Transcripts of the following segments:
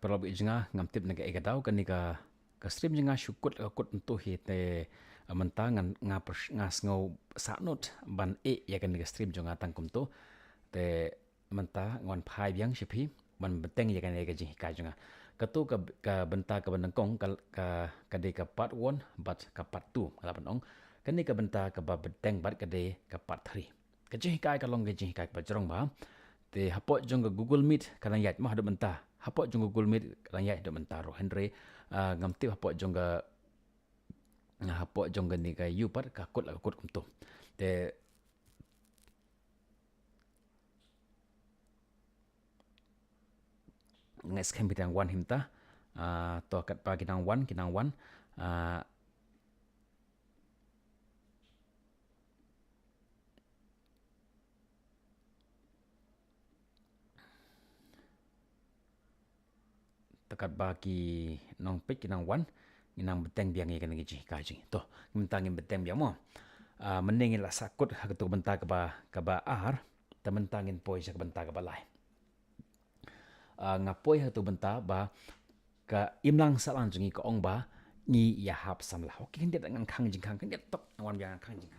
perlu jenga ngam tip naga ega tau kan ka stream jenga syukut akut untuk hite mentangan ngas ngau saknut ban ya kan naga stream jenga tangkum tu te menta ngon pai biang shipi ban beteng ya kan ega jing ka jenga katu ka benta ka bandangkong ka de ka part 1 bat ka part 2 kala panong kan ni ka benta ka ba beteng bat ka de ka part 3 ka jing ka long ka jing ka ba jerong ba te hapot jong ke Google Meet kadang yat mah ada mentah hapot jong ke Google Meet kadang yat ada mentah ro Henry ngam tip hapot jong ke ni ka you pat ka kut kum tu te nges kem bidang wan himta to kat pa kinang wan tekat bagi nong pik kinang wan inang beteng biang ikan ngi kaji to mentang beteng biang mo mending la sakut ha tu benta ka ba ar tementangin poi sa benta ka balai ngapoi ha tu benta ba ka imlang salang jungi ka ong ba ni ya hap samla ok kan dia dengan kang jing kang kan dia tok awan biang kang jing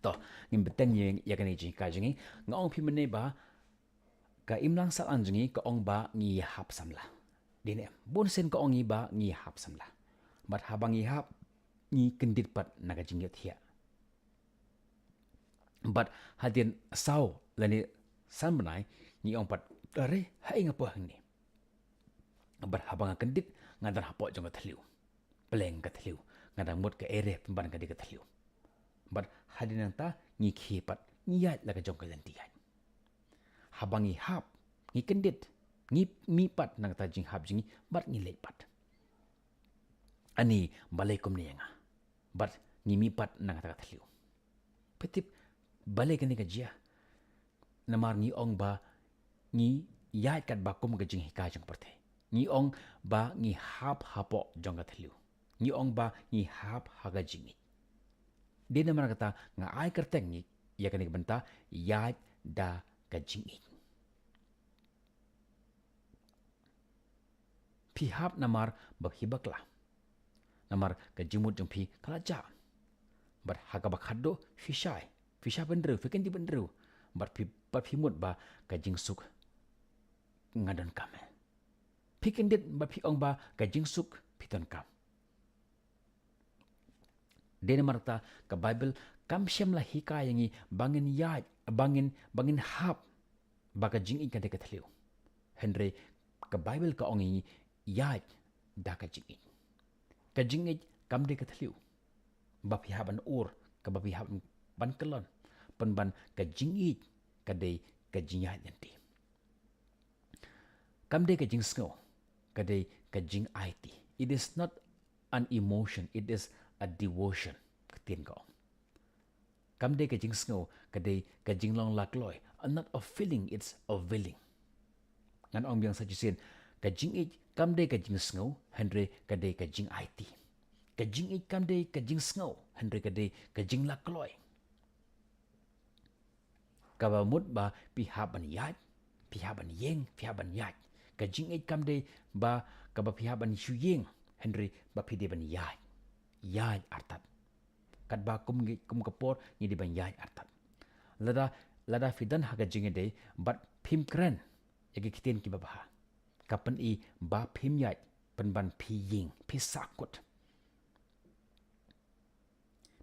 to ngim beteng ya kan ji ka jingi ngong pi mene ba ka imlang sal anjingi ka ong ba ngi hap samla dine bon sen ka ong ba ngi hap samla bat habang ngi hap ngi kendit pat naga jingyat hia bat hadin sau lani san benai ngi ong pat are hai ngapa hang ni bat habang kendit ngadar hapok jong ka thliu pleng ka thliu ngadang mut ka ere pemban ka di ka thliu but hadinan ta ngi khipat ngiat la ka jong ka lantian habangi hap ngi kendit ngi mi pat nang ta jing hap jingi bat ngi le pat ani balaikum ni nga but ngi mi pat nang ta ka thliu petip balai ka ni ka jia namar ngi ong ba ngi yat kat bakum ka jing hika jong perte ngi ong ba ngi hap hapo jong ka thliu ngi ong ba ngi hap haga jingi dia nama kata nga ai kerteng ni ya kan benta yat da kajing pihap namar bakhibakla namar kajimut jong pi kala ja bar haga bakhado fisha bendru fiken di bendru bar pi mut ba kajing suk ngadon kam piken dit ba pi ong ba kajing suk piton kam Dena marta ke Bible kam syam lah hikayangi bangin yaj bangin hap baka jing in kadek thliu Henry ke Bible ka ongi yaj da ka jing kam de ka thliu ba pi haban ur ka ba pi haban ban kelon ban ka jing ka de ka jing yaj nanti kam de ka jing sko ka de ka jing it it is not an emotion it is a devotion ketien ko kam de ka jing snow ka de ka jing long lak loy not a feeling it's a willing ngan ong biang sa jisin ka jing kam de ka jing snow Henry ka de ka jing it ka jing kam de ka jing snow Henry ka de ka jing lak loy ka ba mut ba pi haban yat pi haban yeng pi haban yat ka jing kam de ba ka ba pi haban shu yeng Henry ba pi de ban yat yaj artat kat ba kum kapor ni di ban yaj artat lada fidan haga jinge de bat phim kren yagi kiten ki babaha kapan i ba phim yaj pen ban phi ying phi sakut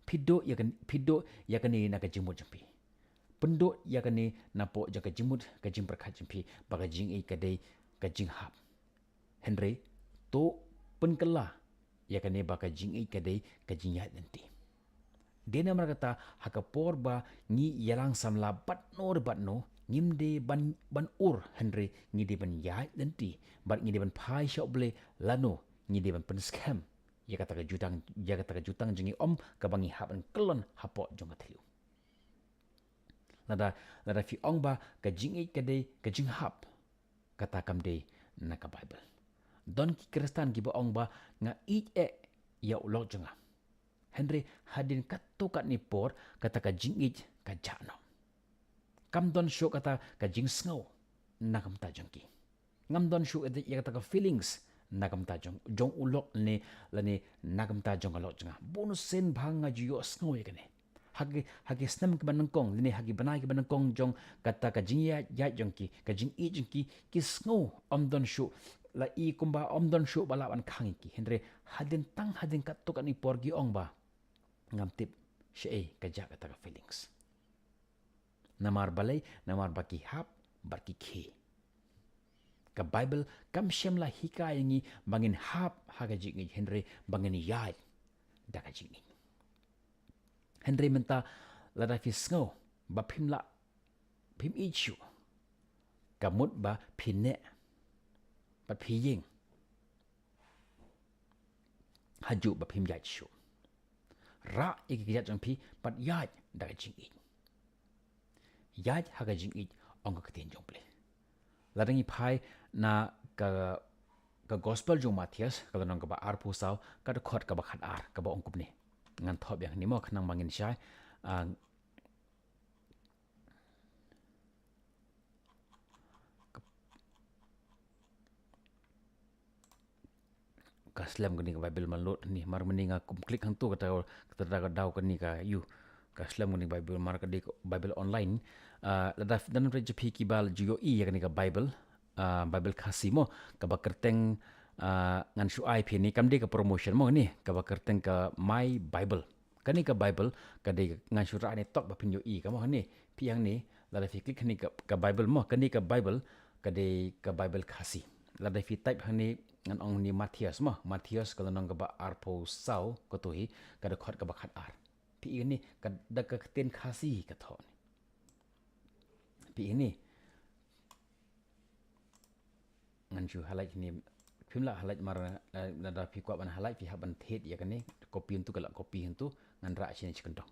pido yakan ni na ka jimut jampi pendo yakan ni na po jaga jimut ka jim prakhat jampi baga jing i ka de ka jing hap Henry to penkela ya kan baka jing kadai ka jing yat nanti dena markata haka porba ni yalang samla bat no ngimde ban ur Henry ni de ban yat nanti bat ni de ban pai shop ble lano ni de ban pen scam ya kata ka jutang jingi om ka bangi haban kelon hapo jong athliu lada fi ong ba ka jing kadai ka jing hap kata kam de na ka Bible don ki kristan ki ba ong ba nga ya ulok jonga Henry hadin katukat ni por kata ka jingij ka jano. Kam don show kata ka jing snow nakam ta jangki. Ngam don show ya kata ka feelings nakam ta jong ulok ni lani nakam ta jong alok janga. Bonus sen bhanga jiyo snow ya kane. Hagi snam ke banangkong lini hagi banai ke banangkong jong kata ka jing ya jangki ka jing i jangki ki snow don show la i kumba don show balawan khangi ki. Henry hadin katukat ni por gi ong ba. Ngam tip syai kajak kata ka feelings. Namar balai, namar baki hap, baki ke. Ka Bible kam syam la hika yangi bangin hap haga jingi Henry bangin yai daka jingi. Henry menta lada fi snow ba pim ichu. Kamut ba pine ba piying. Haju ba pim yai chu. Ra iki kijat jang pi pat yai daka jingi. Yai haga jingi ong ka tin jong ple. Ladangi pai na ka gospel jong Matias kalau nang ka ba ar pu sau ka de khot ka ba khat ar ka ba ong kup ni ngan thop yang ni mo khnang mangin syai ka slam gani ka Bible malot ni mar meninga kum klik hang tu kata ka dau ka ni ka you ka slam gani Bible mar ka di Bible online lada dan pre jepi ki bal jigo i ya gani ka Bible Bible kasimo ka ba kerteng ngan shu ai ni kam de ka promotion mo ni ka ba kerteng ka my Bible kani ka Bible ka de ngan shu ra ni tok ba pin yo i ka mo ni pi yang ni lada fi klik ni ka Bible mo kani ka Bible ka de ka Bible kasi lada fi type hani ngan ong ni Matias mo Matias kalau nang ka ba arpo sau ko tu hi ka de khot ka ba khat ar pi ini ka da ka ten kasi ka thon pi ini ngan shu halai ni phimla halai mar da phi kwa ban halai phi haban thet ya kane copy tu kala copy tu ngan ra chin chikan dong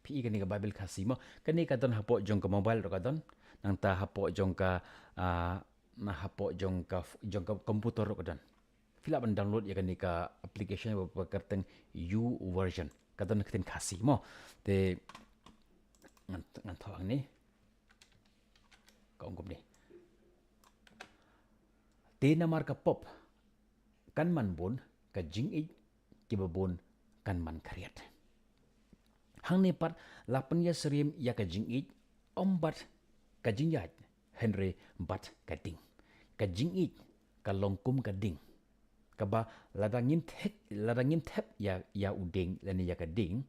phi kane ka Bible khasi mo kane ka don hapo jong ka mobile ro ka don nang ta hapo jong ka na hapo jong ka komputer ro ka don phila ban download ya kane ka application ba kerteng u version ka don kten khasi mo te ngan thong ni ka ongkom ni te namar ka pop kan man bon ka jing i ki babon kan man khariat hang ne pat lapan ya serim ya ka jing i ombat ka jing ya Henry bat ka ding ka jing i ka longkum ka ding ka ba ladangin thep ya udeng lani ya ka ding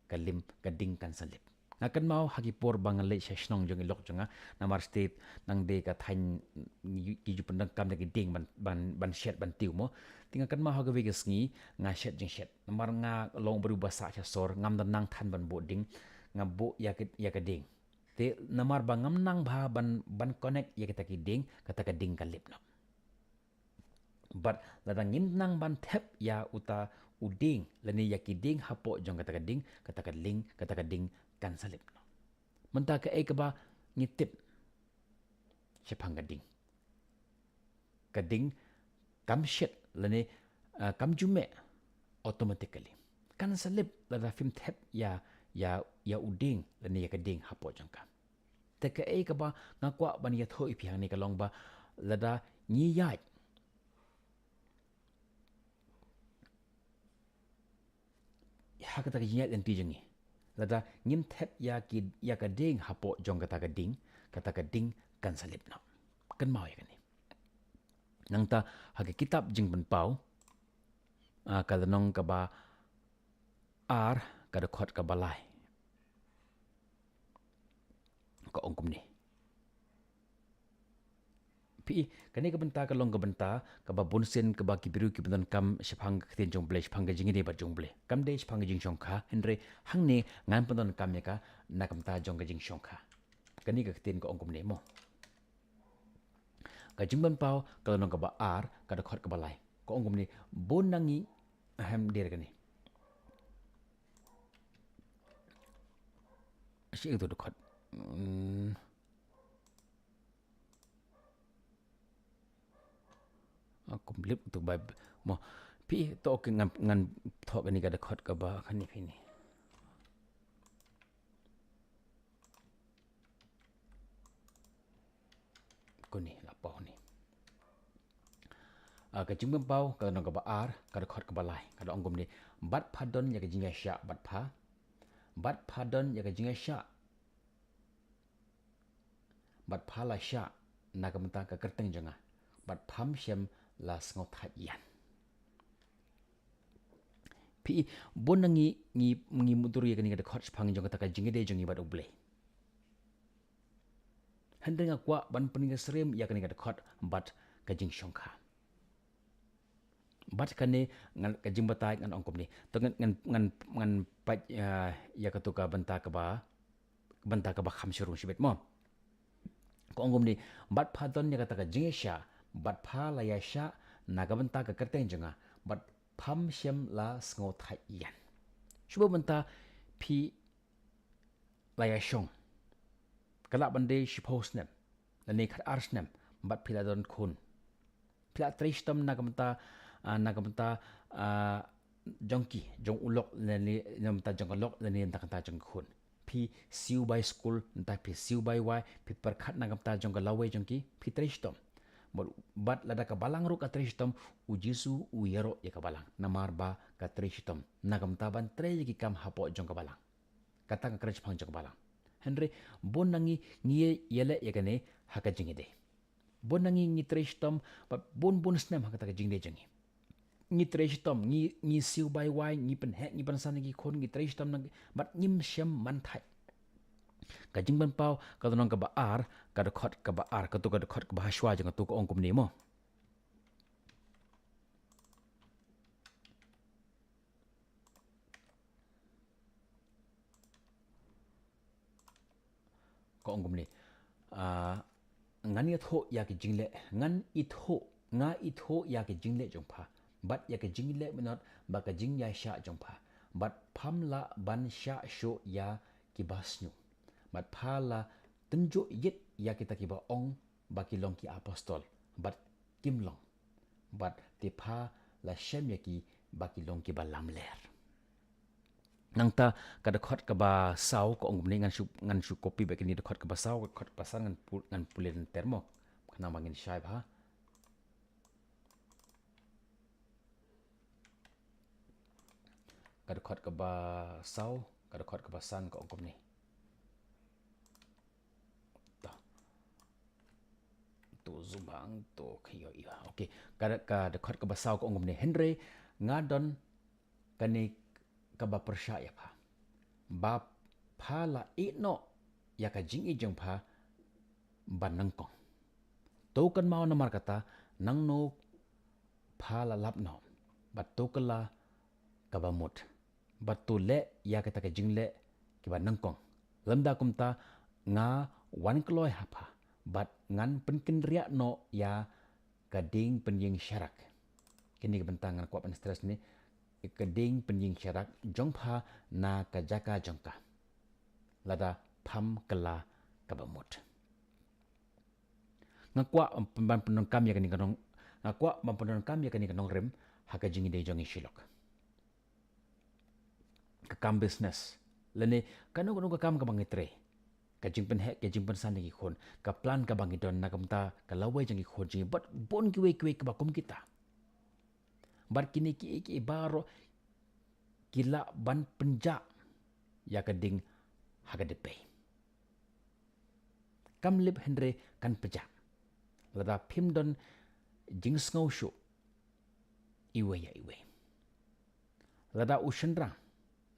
ka lim ka ding kan salip ngakan mau hagi por bangalai sesnong jong ilok jonga namar state nang de ka thain ki ju pendang kam de ding ban shet ban tiu mo tinga kan mau hagi vegas ngi nga shet jing shet namar nga long berubah sa cha sor ngam dan nang than ban bo ding ngam bo ya ka ding te namar ba ngam nang bha ban connect ya ka ki ding kata ka ding ka lip no but ladangin nang ban thep ya uta uding lani ya ki ding hapo jong kata ka ding kata ka ling kata ka ding kan salip no menta ka ek ba ngitip sepang gading kam shet lane kam jume automatically kan salip la film tap ya uding lane ya gading hapo jangka te ka ek ba ngakwa ban ya thoi piang ni ka long ba lada ni yai ha ka ta yai den ti jangi lada ngim thep ya ka ding hapo jong kata ka ding kan salip na kan mau ya kani nang ta hage kitab jing ban pau ka nong ka ba ar ka de khot ka balai ka ongkum ni pi kani ka benta ka long ka benta ka ba bonsen ka ba kibiru ki ban kam shphang kten jong ble shphang jing ni ba jong ble kam de shphang jing shong kha henre hang ne ngan pan kam ya ka na kam ta jong ka jing shong kha kani ka kten ka ongkum ne mo ka jing ban pau ka long ka ba ar ka de khot ka balai ka ongkum ni bon nangi ham der kani shi itu de khot komplit untuk Bible mo pi pi to ke ngan tho ke ni ka khot ka ba khani phi ni ko ni la pau ni ka jing bam pau ka nong ka ba ar ka khot ka ba lai ka ong gum ni bat phadon ya ka jing ya sha bat phadon ya ka jing ya sha bat phala sha na ka mta ka kerteng janga bat pham shem la sngot hat yan pi bonangi ngi mutur ya ka ni ka khot phang jong ka jing de jong bat uble hendeng akwa ban pening srem ya ka ni ka khot bat ka jing shongkha bat kane ngan ka jing batai ngan ongkom ni to ngan pat ya ka tu ka banta ka ba kham shurung shibet mo ko ongom ni bat phadon ya ka jing sha bat pha la ya sha na ka banta ka kerteng janga bat pham shem la sngo thai yan shubo banta pi la ya shong kala bande shi post nem la ne khat ars nem bat phila don khun phila tristam na ka banta jong ulok le ni nam ta jong lok le ni ta ka jong khun pi siu by school ta pi siu by wai pi per khat na ta jong lawe jong ki pi tristam bat lada ka balang ru ka tristam u jisu u yero ya ka balang namar ba ka tristam na ta ban tre ki kam hapo jong ka balang kata ka krech phang jong balang henry bonangi ngie yele ya kane haka jingide bonangi ngi tristam ba bon snem haka ta jingde jangi ngi tristam ngi siu by wai ngi pen he ngi ban san ngi khon ngi tristam na bat nyim shem man thai ka jing ban pau ka donong ka ba ar ka da khot ka ba ar ka tu ka da khot ka ba shwa jang tu ko ong kum ni mo ko ong kum ni ngan ya tho ya ki jingle ngan I tho nga I tho ya ki jingle jong pha bat ya ki jingle menot ba ka jing ya sha jong pha bat pham la ban sha sho ya ki basnyu bat phala tunjo yet ya kita ki ba ong ba ki long ki apostol bat kim long bat ti pha la shem ya ki ba ki long ki ba lam ler nang ta ka da khot ka ba sau ko ong ni ngan shu copy ba ki ni da khot ka ba sau ka khot pasan ngan pulen termo khana mangin shai ba ka da khot ka ba sau ka da khot ka ba san ko ong ni to zubang to khiyo iwa okay ka da khot ka ba sau ko ong ni henry ngadon kani ka ba percaya pha ba pha la no ya ka jing I jong pha banang kong to kan mau na mar kata nang no pha la lap no bat to kala ka ba mut bat to le ya ka ta ka jing le ki ba nang kong lamda kumta nga wan kloi ha pha bat ngan penkin ria no ya ka ding penying syarak kini ka bentangan ko pan stress ni keding penying syarak jongpha na kajaka jongka lada pham kala kabamut ngakwa pemban penong kam ya kani kanong ngakwa pemban kam ya kani kanong rem haka jingi de jongi shilok ka kam business lene kanong ka kam ka bangitre ka jingpen he ka jingpen san ki khon ka plan ka bangi don na kamta ka lawe jangi khon jingi but bon ki we ka bakum kita bar kini ki baro kila ban penja ya keding haga depe kam lip henre kan peja lada pimdon jing sngow shu iwe ya iwe lada ushendrang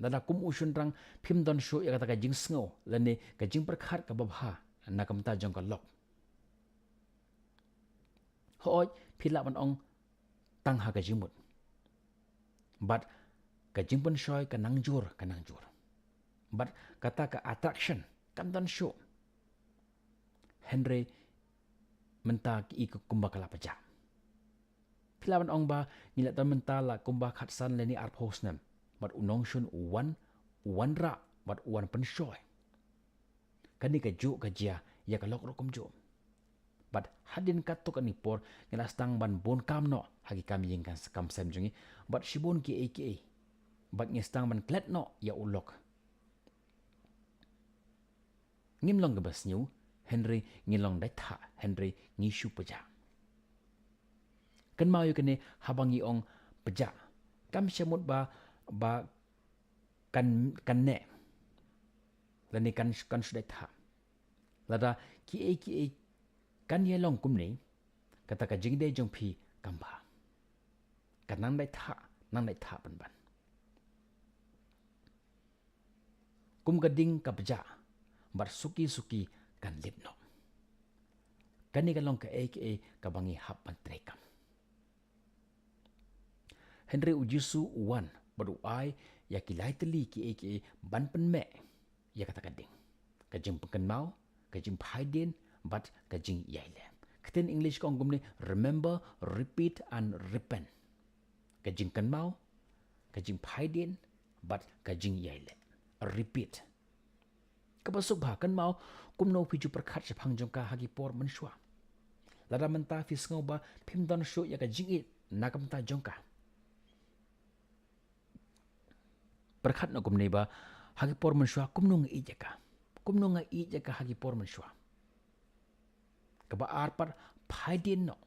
lada kum ushendrang pimdon shu ya kata ka jing sngow lane ka jing perkhat ka babha na kamta jong ka lok hoi phila ban ong tang haga jimut but ka jingpan shoy ka nangjur but kata ka attraction kan dan show henry menta ki ku kumba kala paja pilawan ong ba nila tan menta la kumba khatsan leni ar posnem but unong shun one ra but one pen shoy kani ka ju ka jia ya ka lok rokom ju But hadin katuk ani por ngila stang ban bon kam no hagi kami yang kan sekam sem jungi. But shibon ki. But ngistang ban klet no ya ulok. Ngimlong gebas nyu Henry ngilong dai tha Henry ngishu peja. Kan mau yu kene habangi ong peja. Kam syamut ba kan ne. Lani kan sudah tha. Lada ki kan ye long kum ni kata ka jing de jong phi kamba. Kan nang dai tha ban. Kum gading ka peja. Bar suki kan lip no. Kani ka long ka ka bangi hap ban trekam. Henry ujisu uwan badu ai ya kilai teli ki ban pen me ya kata kading. Kajing pengkan mau, kajing phaidin but kajing yaile. Keten English kong gumni remember, repeat and repent. Kajing kan mau, kajing phaidin but kajing yaile. Repeat. Kapasuk ba kan mau kumno piju perkhat sepang jongka hagi por menshwa. Lada menta fis ngau ba pimdan shu ya kajing it nakam ta jongka. Perkhat no kumne ba hagi por menshwa kumno ngi jaka. Kumno ngi jaka hagi por menshwa. Kaba arpar phaidin no.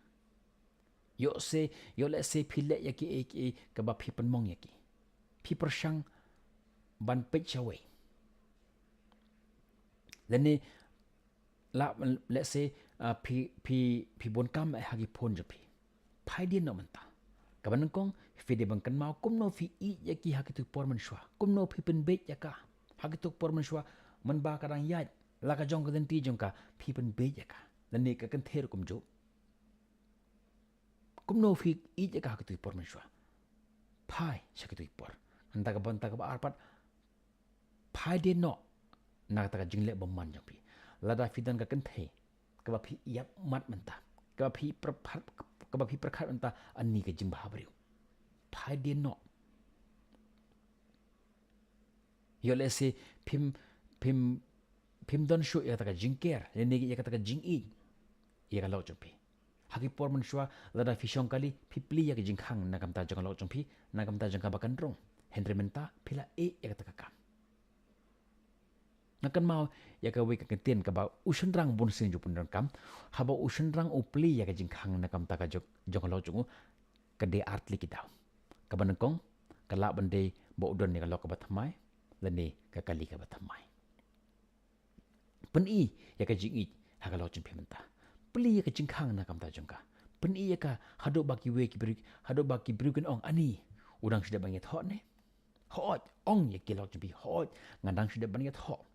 Yo le se phile ya ki kaba phi penmong ya ki. Phi persang ban pechaway. Lani let's say pi bon kam hagi pon japi. Phaidin no menta. Kaban kong fi de bangkan mau kumno fi ya ki hagi tu por menshwa. Kumno phi pen bet ya ka. Hagi tu por menshwa man ba kadang yat laka jong ka denti jong ka phi pen bet ya ka. Lani ka kan ther kum jo. Kumno fi ya ka hagi tu por menshwa. Phai shaki tu por. Anta ka arpat phaidin no. Nak taka jingle bomman jampi. Lada fidan ka kenthe. Kaba phi yap mat menta. Kaba phi perkhat menta anni ka jimba habriu. Phaidin no. Yo le se pim don shu ya taka jingker. Lene ya taka jing i. Ya ka lau jampi. Hagi por man shwa lada fi shong kali pli ya ka jingkhang nakam ta jong lau jampi. Nakam ta jong ka bakan rong. Henry menta pila ya ka taka kam. Nakan mau ya ka wei ka kentien ka ba usun rang bun sin ju pun kam haba usun rang upli ya ka jingkhang nakam ta ka jong lo jungu ka de art li kita ka ban kong ka la ban de bo udon ni ka lo ka bathamai lani ka kali ka bathamai pen i ya ka jing i ha ka lo jing pimenta pli ya ka jingkhang nakam ta jong ka pen i ya ka hado baki wei ki brik hado baki bruken ong ani udang sudah banget hot ne hot ong ya ki lo jing bi hot ngandang sudah banget hot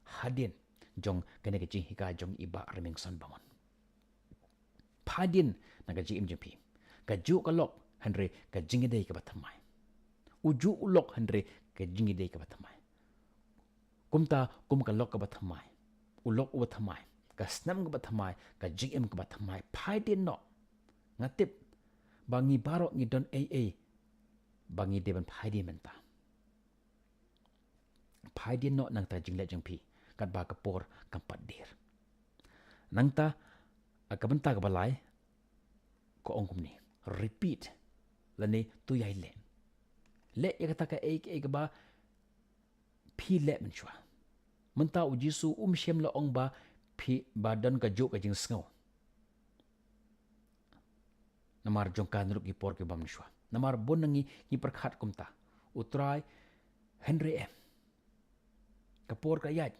hadin jong kene ke hika jong iba remingson bangon phadin naga ji imjp ka ju ka lok Henry ka jingi dei ka bathamai uju ulok Henry ka jingi dei ka bathamai kumta kum ka lok ka bathamai ulok u bathamai ka snam ka bathamai ka jim ka bathamai phadin no ngatip bangi barok ni don bangi deban phadin menta phadin no nang ta jingle jong pi kat ba kapor kampat dir nangta akabenta ka balai ko ongkum ni repeat lani tu yai le ya kata ka ka ba phi le men chwa menta ujisu shem la ong ba phi badan ka jo ka jing sngo namar jong kan ruk ki por ke bam chwa namar bonangi ni perkhat kumta utrai Henry M kapor ka yat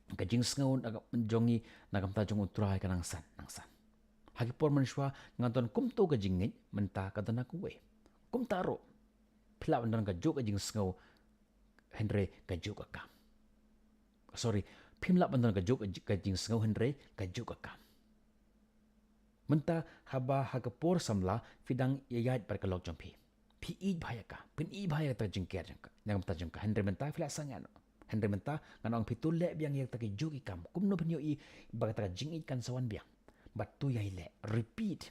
kajing sngaun aga jongi nagamta jong utrai ka nang san hagi por manshwa nganton kumto ka jingit menta ka dana kuwe kumta ro phila bandan ka jo ka jing sngaw Henry ka jo ka kam sorry phimla bandan ka jo ka jing sngaw Henry ka jo ka kam menta haba haga por samla fidang yayat par ka lok jompi phi i bhaya ka pin i bhaya ta jing ker jang ka nagamta jong ka Henry menta phila sangan Henry menta nganong pitul le biang yak taki jogi kam kumno penyo i bagata jing kan sawan biang but tu yai le repeat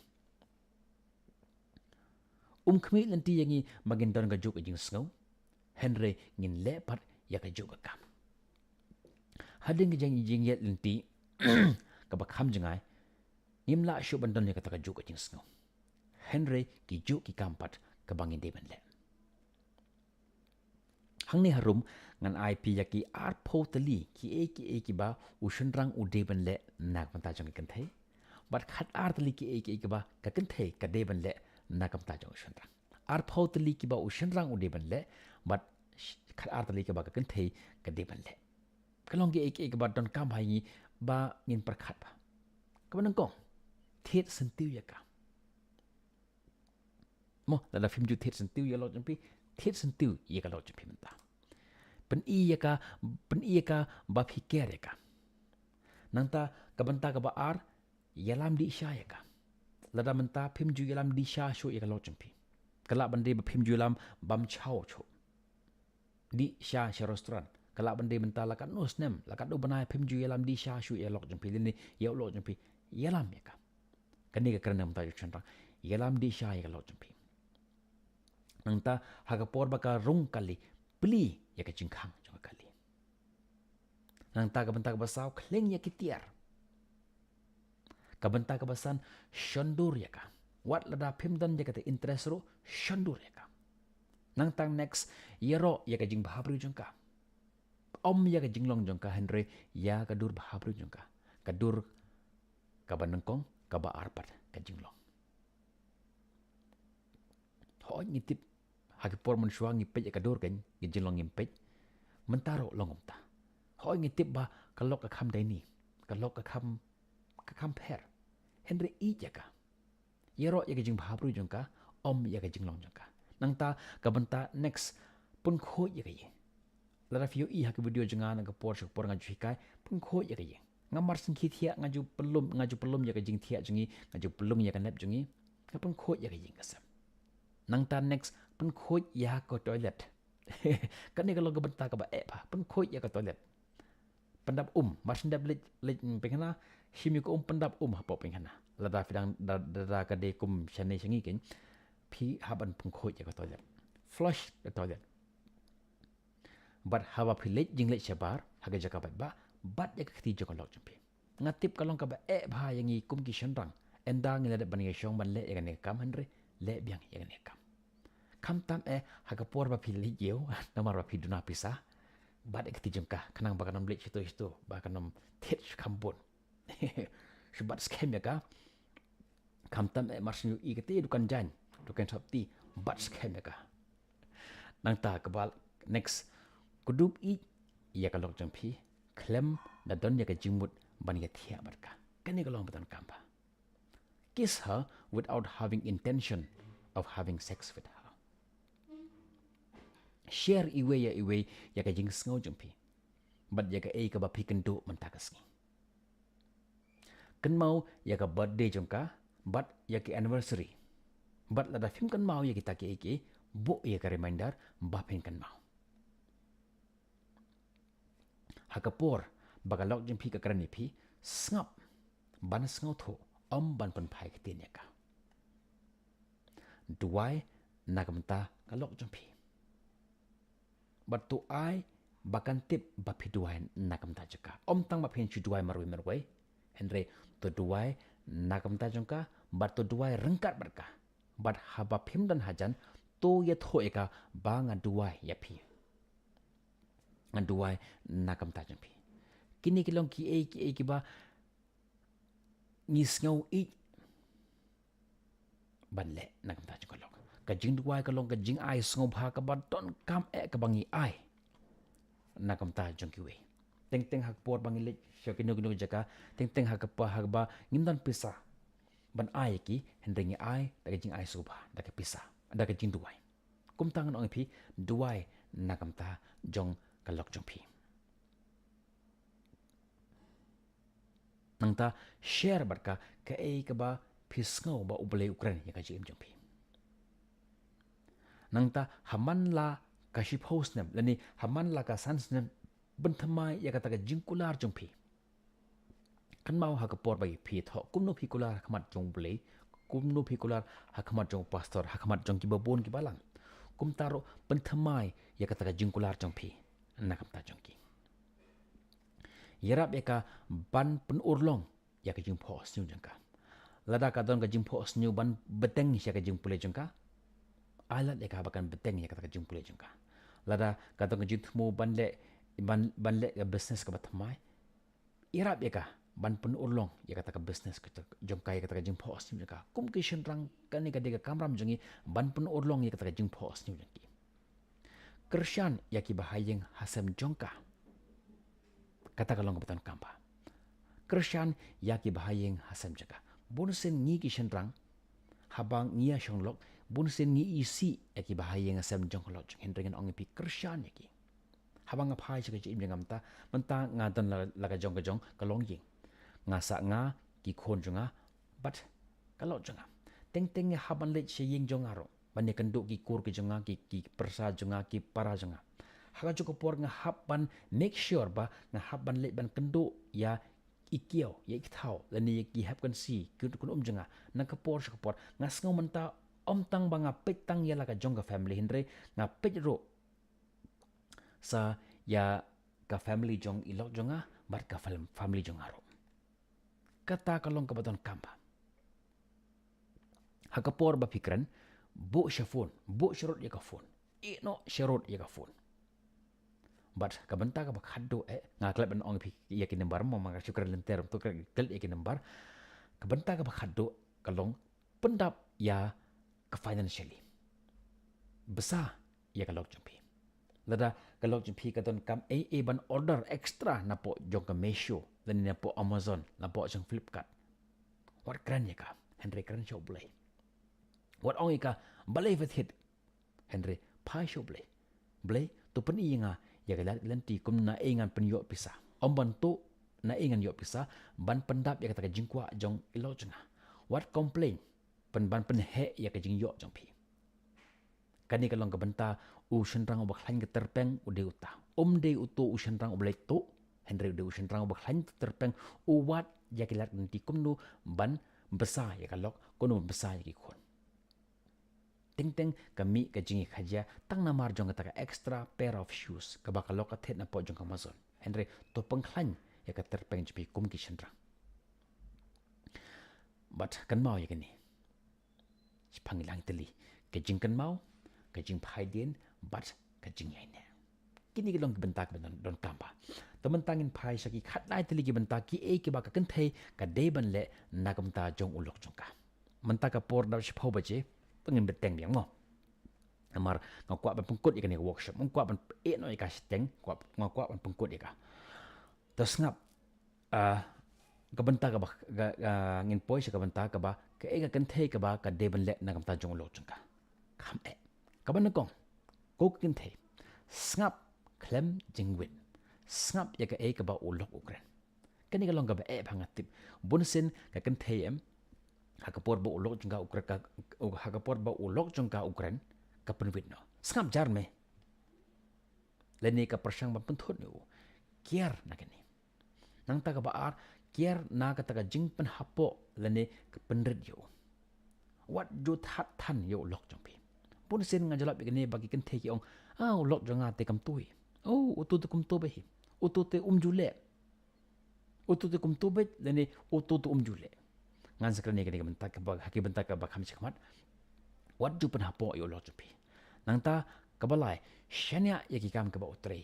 khmi lanti yangi magin don ga jog jing sngo Henry ngin le pat yak jog kam hading jing yet lanti ka ba kham jingai Ngimla syuk bandon ya kata kajuk kajing sengau. Henry kijuk ki kampat kebangin deban le. Hang ni harum ngan IP yaki arpo tali ki ki ba ushenrang u deban le nak panta jong kan thai. Bat khat tali ki ba ka kan thai ka deban le nak panta jong ushenrang. Arpo tali ki ba ushenrang u deban le bat khat tali ki ba ka kan thai ka deban le. Kalong ki ba don kam hai ba ngin perkhat ba. Kaban kong thiet sentiu ya ka. Mo lada film ju thiet sentiu ya lo jampi thiet sentiu ya ka lo jampi menta. Pen iya ka ba fikir ya ka. Nangta kabanta ka ba ar yalam di isya ya ka. Lada menta film ju yalam di isya syo ya ka lo jampi. Kalak bande ba film ju yalam bam chao cho. Di isya restoran. Kalak bande menta lakat nos nem lakat do banai film ju yalam di isya syo ya lo jampi lini ya lo jampi yalam ya ka. Kani ka kerana menta ju chantra yalam di isya ya ka lo jampi. Nangta hagapor baka rung kali beli ya ka jingkang jong kali. Nangta ka benta ka basau kleng ya kitiar. Ka benta ka basan shondur ya ka. Wat lada pimdan ya kata interest ro shondur ya ka. Nangtang next yero ya ka jing bahabru jong ka. Om ya ka jinglong jong ka Henry ya ka dur bahabru jong ka. Ka dur ka banengkong ka ba arpat ka jinglong. Ho ngitip hagipor mensyua ngipej ka dur kan jinglong ngipej mentaro longom ta. Ho ngitip ba kalok ka kham daini kalok ka kham per. Henry i jaka. Yero ya ka jing bahabru jong ka om ya ka jinglong jong ka. Nangta ka benta next pun kho ya ka ye. Lara fiyo i hak video jangan ka por syuk por ngaju hikai pun kho ya ka ye. Ngamar singki thia ngaju pelum ya ka jing thia jungi ngaju pelum ya ka nep jungi ka pun kho ya ka ye ngasam. Nangta next pun kho ya ka toilet. Kan ni kalau ka benta ka ba pa pun kho ya ka toilet. Pendap marsendap lej pengana himi ko pendap hapo pengana. Lada fidang da ka de kum chane changi ken pi haban pun kho ya ka toilet. Flush the toilet. But hawa pilej jinglej sabar haga jaka bat ya kati jaka lok jumpi. Ngatip kalong ka ba bha yang i kum ki shenrang endang ngila de bani shong ban le ya ne kam Henry le biang ya ne kam. Kam tam haga por ba pilej yeu namar ba piduna pisah. Bat kati jengkah kanang bakanam blek situ bakanam tet kampun. Sebat scam ya ka. Kam tam marsinyu i kati dukan jan dukan sapti bat scam ya ka. Nang ta kebal next kudup i ya kalok jampi klem da don ya ka jimut ban ya thia barka. Kani kalong betan kamba. Kiss her without having intention of having sex with her. Share iwe ya ka jing sngau jampi. Bat ya ka ka ba pikendo mentakas ni. Kan mau ya ka birthday jongka bat ya ki anniversary. Bat lada film kan mau ya kita ki bo ya ka reminder ba pen kan mau. Hakapor bagalok jampi ka karani pi ngap ban ngau tho om ban pen phai ka tin ya ka. Duai nakamta kalok jampi. Bat tu ai bakan tip bapi duai nakam ta jaka. Om tang bapi chu duai marwai. Henry tu duai nakam ta jongka bat tu duai rengkat berka. Bat haba pim dan hajan tu ya tho eka ba nga duai ya pi. Nga duai nakam ta jongpi. Kini kilong ki ba ngis ngau i ban le nakam ta jongka lok. Kajing duai kalong kajing ai sngau bha ka ban ton kam ka bangi ai nakam ta jongki we teng hak por bangi le shokino jaka teng hak ba ngimdan pisa ban ai ki hendringi ai da kajing ai subha da ka pisa da kajing duai kum tangan ong pi duai nakam ta jong kalok jongpi nangta share barka ka ba pisngau ba ubele ukran ya kajing jongpi nangta haman la kashi post nem lani haman la ka sans nem benthamai ya kata ka jingkular jongpi kan mau ha ka por bai phi tho kumno phi kular khamat jong ble kumno phi kular hakmat jong pastor hakmat jong ki babon ki balang kum taro benthamai ya kata ka jingkular jongpi nakam ta jongki yarap ya ka ban pen urlong ya ka jing post jong ka lada kadon ka jingpo snyu ban beteng sya ka jingpule jengka alat ya ka bakan beteng ya ka jingpule jengka lada kadon ka jingtmu ban le ka business ka batmai irap ya ka ban pen ulong ya kata ka business ka jengka ya kata ka jingpo snyu jengka kum ki shenrang kan ni ka de ka kamram jengi ban pen ulong ya kata ka jingpo snyu jengki Kershan ya ki bahayeng hasam jongka kata kalong ka betan kampa Kershan ya ki bahayeng hasam jengka bonsen ngi ki shenrang habang ngia shenglok bonsen ngi isi ya ki bahayeng hasam jongkolok jeng hendringen ong pi Kershan ya ki habang apai jeng jim jengam ta menta ngadon laga jong ka jong kalong ying ngasa nga ki khon jonga but kalau jonga teng teng haban le che ying jong aro ban kenduk ki kur ki jonga ki persa jonga ki para jonga haga joko por nga haban make sure ba nga haban le ban kenduk ya ikiau ya iktau lani ki hap kan si kun jonga na kapor nga sngo menta tang banga pet tang ya laga jonga family hindre nga pet ro sa ya ka family jong ilok jonga bar ka family jong aro kata kalong kabaton kampa hakapor ba fikran bu syafun bu syarut ya ka phone no syarut ya ka phone but kabanta ka bakhaddo nga klab an ong ya ki number mo mga syukran lenter to kel ya ki number kabanta ka bakhaddo kalong pendap ya ka financially besar ya kalok jumpi lada kalok jumpi katon kam ban order extra na po jong ka Meesho dan na po Amazon na po jong Flipkart what kran ya ka Henry kran show blay what ong ka balay vet hit Henry pai show blay to pen nga ya galat lanti kum na ingan pen yo pisa bantu na ingan yo pisa ban pendap ya kata jingkwa jong ilo jenga what complain ban pen he ya ka jing yo jong pi kani kalong ka benta u shenrang obak hlan ke terpeng u de uta de utu u shenrang oblai to Henry de u shenrang obak hlan terpeng u wat ya kilat nanti kumnu ban besar ya kalok kono besar ya ki kon ting kami ka jingi khaja tang na mar jong ka extra pair of shoes ka ba kalok ka thet na po jong Amazon Henry to pengkhlan ya ka terpeng jipi kum ki shenrang but kan mau ya kani pangilang teli ka jing kan mau ka jing phaidien but ka jing yaine kini ki long bentak don kamba tementangin phai saki khatlai teli ki bentak ki ki ba ka kan thei ka deban le nagamta jong ulok jong ka menta ka por da shpho baje pengin beteng yang mo amar ngakwa ban pengkut ikan ni workshop ngakwa ban no ika steng ngakwa ban pengkut ika terus ngap ka bentak ka ba ngin poi ka bentak ka ba ka eka kan thei ka ba ka deban le nagamta jong ulok jong ka kham kaban kong ko kin the snap klem jingwin snap ya ka ba ulok ukren kani ka long ka ba bhangatip bunsin ka kan the em hakapor ba ulok jungka ukren ka hakapor ba ulok jungka ukren ka penwit no snap jar me leni ka persang ba penthut no kiar na kani nang ta ka ba ar kiar na ka ta ka jing pen hapo leni ka penrit yo what do that than yo ulok jungpi pun sen ngajalap ikene bagi kan theki ong lok jonga te kam tui utu te kum to be utu te jule utu te kum to be lene utu te jule ngan sakrani kene bentak ka bag haki bentak ka bag kham chikmat wat ju pen hapo yo lok jupi nangta kabalai shania yaki kam ka ba utre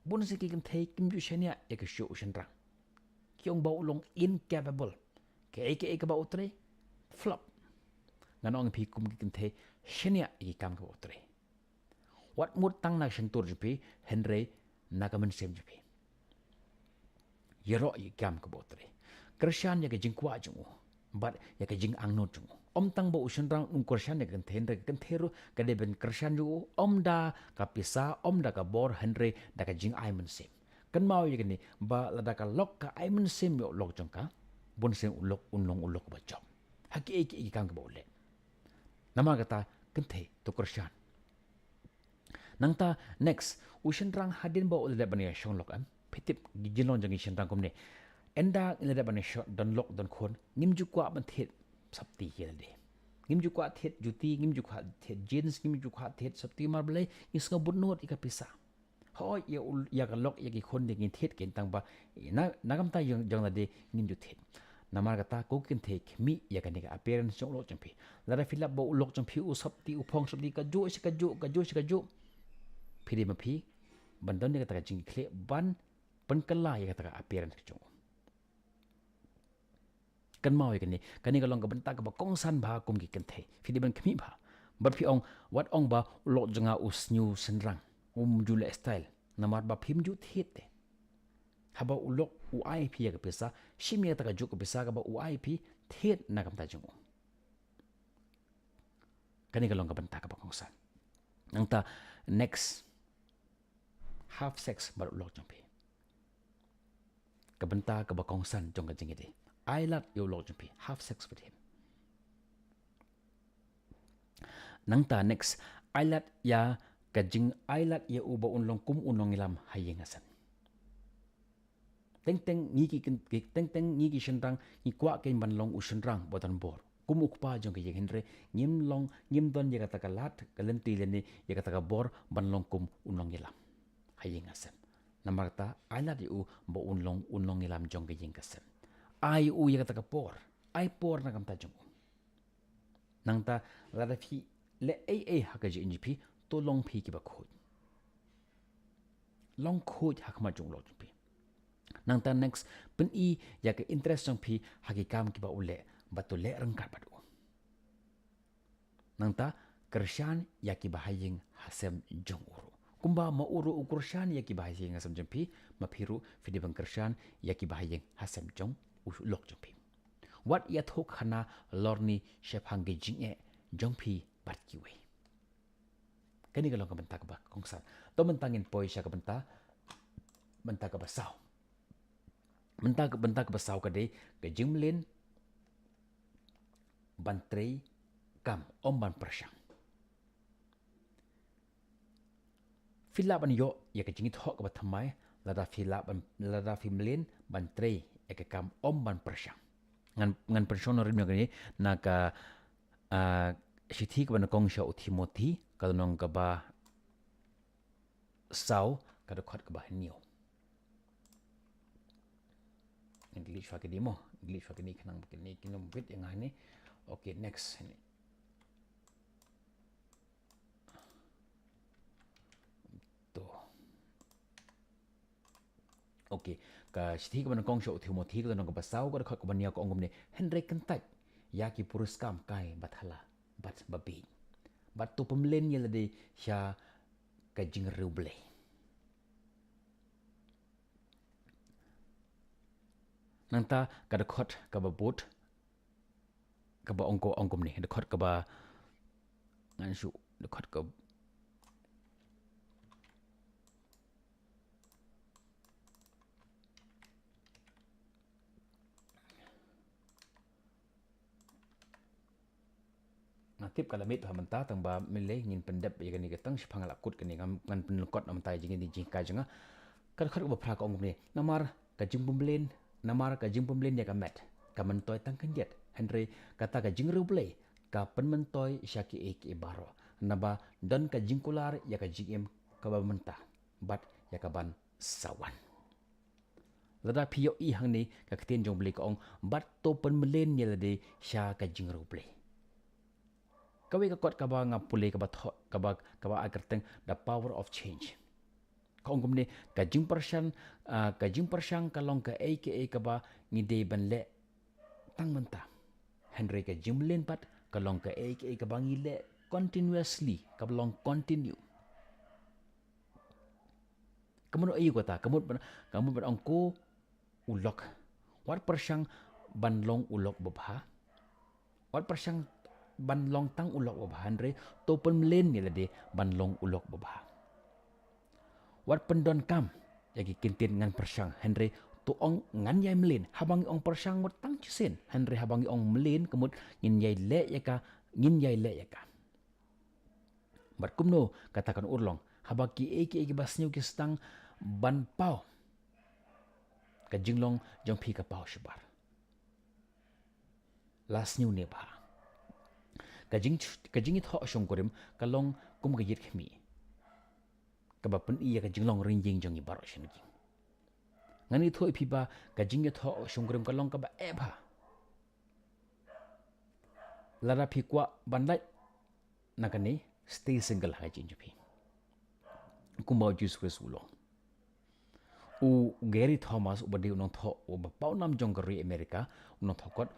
bun se ki kan thei kim ju shania yaki shu shenrang kyong ba ulong incapable ke ka ba utre flop nganong pi kum ki kan thei shenia i kam ka utre wat mut tang na shentur jupi Henry nagaman sem jupi yero i kam ka utre Kershan ya ka jingkwa jungu but ya ka jing angno jungu tang ba ushenrang Kershan ya kan thendra kan theru ka de ben Kershan ju da ka pisa da ka bor Henry da ka jing aiman sem kan mau ya ni ba lada ka lok ka aiman sem yo lok jongka bon sem ulok unlong ulok ba job haki i kam ka ba ule nama kata kenthe to Kershan nangta next ushenrang hadin ba ule bani shenglok am pitip gijilon jangi shenrang komne enda ile bani shot don lok don khon ngimju kwa ban thet sapti yelde ngimju kwa thet juti ngimju kwa thet jeans ngimju kwa thet sapti mar blai isnga bunot ika pisa hoi ya ka lok ya ki khon de ngin thet ken tang ba na nagam ta jong na de ngimju thet namar kata ko kin the khmi ya kan ka appearance jong lo champi lara filap bo ulok champi usap ti upong sap di ka jo phiri ma phi bandon ni kata ka jing khle ban pan kala ya kata ka appearance jong kan mau ya kan ni ka long ka banta ka ba kong san ba kum ki kan the phiri ban khmi ba bat phi ong wat ong ba ulok janga us new senrang jule style namar ba phim ju thet te haba ulok UIP ya ka pesa shimia ta ka ju ka pesa ka ba UIP thet na kam ta jung kani ka long ka banta ka ba kong san nang ta next half sex ba ulok jong pi ka banta ka ba kong san jong ka jing ide I love you ulok jong pi half sex with him nang ta next I love ya ka jing I love ya u ba unlong kum unong ilam hayeng asan teng ngi ki shenrang ni kwa ke ban long u shenrang botan bor kumuk pa jong ke henre ngim don ye kata kalat kalenti leni ye kata ka bor ban long kum unong ilam hayeng asan namarta ala di u bo unong ilam jong ke yeng kasan ai u ye kata ka por ai por na kam ta jong nang ta la da phi le ai ha ka ji pi to long phi ki ba khoj long khoj ha khma jong lo pi nang ta next pen I ya ke interest jong phi hagi kam ki ba ule ba to le rang ka ba do nang ta kershan ya ki ba hayeng hasem jong uru kumba ma uru ukershan ya ki ba hayeng hasem jong phi ma phiru fidi bang kershan ya ki ba hayeng hasem jong u lok jong phi wat ya thok khana lorni shep hangi jing e jong phi bat ki we kani ga long ka banta ka ba kongsan to mentangin poi sha ka banta ka ba sao benta ka basau ka de ke jimlin bantrei kam om ban prashang fila ban yo ya ke jingit hok ba thamai lada fimlin bantrei ya ke kam om ban prashang ngan persona rim ni na ka sithi ka ban kong sha uthimoti ka nong ka ba sau ka da khat ka ba niu English pakai demo English pakai ni kenang pakai ni kinum bit yang ini okay next ini tuh okay ka sithi ka ban kong sha uthimoti ka nong ka ba sau ka khat ka ban ya ko ongom ni Henry kentai ya ki puruskam kai bathala bat babi bat tu pemlen ye lade sha ka jing ruble nanta kada khot ka ba bot ka ba ongkom ni da khot ka ba ngan shu da khot ka natip kala mit hamanta tang ba mile ngin pendap ye gani ka tang shphang la kut kani ngan pen kot am tai jing ni jing ka janga kada khot ba phra ka ongkom ni namar ka jing bumlen namar ka jing pembelian ya ka met ka mentoy tang kandiat Henry kata ka jing ruble ka pen mentoy syaki ek e baro naba don ka jing kular ya ka jing ka ba mentah bat ya ka ban sawan lada pio I hang ni ka kten jong beli ka ong bat to pen melen ya lade sya ka jing ruble ka we ka kot ka ba ngapule ka ba ka ba agar the power of change kong kumne ka jing persang kalong ka aka ka ba ngide ban le tang menta Henry ka jimlen pat kalong ka aka ka ba ngile continuously ka long continue kamu ayu kata kamu ban ongko ulok wat persang ban long ulok babha wat persang ban long tang ulok babha Henry to pen len ni lade ban long ulok babha wat pendon kam yagi kintin ngan persang Henry tu ong ngan yai melin habang ong persang mot tang chusen Henry habang ong melin kemut ngin yai le yaka bat kumno katakan urlong habaki eki basnyu ki stang ban pau ka jinglong jong phi ka pau shbar lasnyu ne ba ka jingit ho shong korim kalong kum ga yit khmi kaba pen iya ka jinglong ring jing jong I baro shin gi ngani thoi phi ba ka jing tho shungrim ka long ka ba e ba lara phi kwa bandai nakani stay single ha jin jupi kumau Jesus Christ ulo u Gary Thomas u badi unong tho u ba pau nam jong gari America unong thokot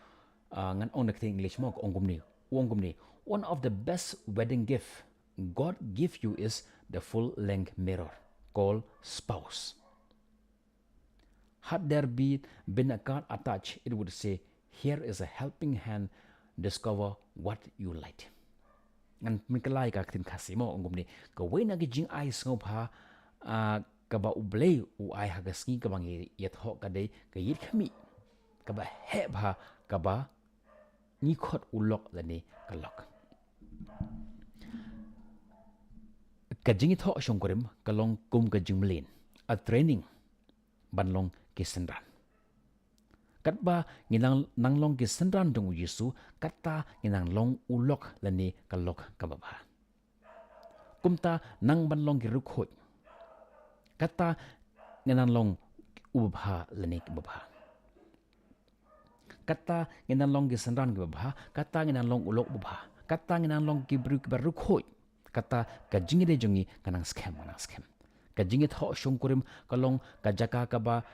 ngan on the English mo ongum ni one of the best wedding gift God give you is the full length mirror called spouse. Had there been a card attached, it would say, here is a helping hand, discover what you like. Ngan mikalai ka tin kasimo ongum ni ka wena gi jing ai sngopa ka ba ublei u ai ha gaski ka bang yet ho ka dei ka yit khami ka ba he ba ka ba ni khot ulok la ni ka lok ka jing tho shong korim ka long kum ka jing mlin a training ban long ki sendran kat ba nginang nang long ki sendran dong Yesu kata nginang long ulok la ni ka lok ka ba kumta nang ban long ki rukhot kata nginang long ubha la ni ka ba kata nginang long ki sendran ka ba kata nginang long ulok ubha kata nginang long ki rukhot kata ka jingide jongi kanang scam ka jingit ho shongkurim kalong ka jaka ka ba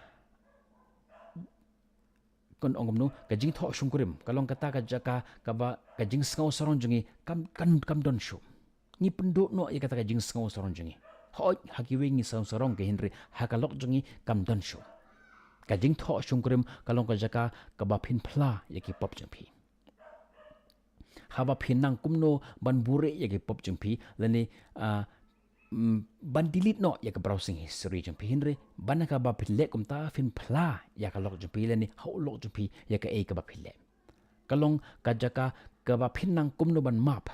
kon ongom nu ka jing tho shongkurim kalong kata ka jaka ka ba ka jing skau sarong jongi kam don shu ni pendo no ya kata ka jing skau sarong jongi hoi hakiwe ni sarong ke henry hakalok jongi kam don shu ka jing tho shongkurim kalong ka jaka ka ba phin phla ya ki pop jengpi haba phinang kumno ban bure ya ki pop jengpi lani ban delete no ya ka browsing history jengpi hinre ban ka ba phile kumta fin phla ya ka lok jengpi lani ho lok jengpi ya ka e ka ba phile kalong ka jaka ka ba phinang kumno ban map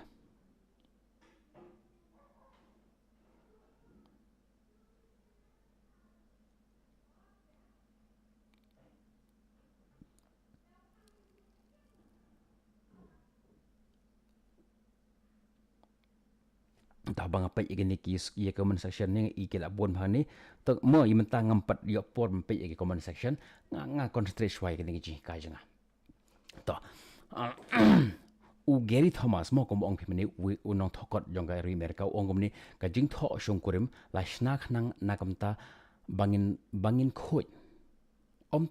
ta bang apa igini kis ye comment section ni ikila bon phani to mo imenta ngampat yo por mpe ye comment section nga concentrate swai kini ji ka janga to u Gary Thomas mo kom ong phimni u unong thokot jonga ri merka ongom ni ka jing tho shongkurim la shnak nang nakamta bangin khoi om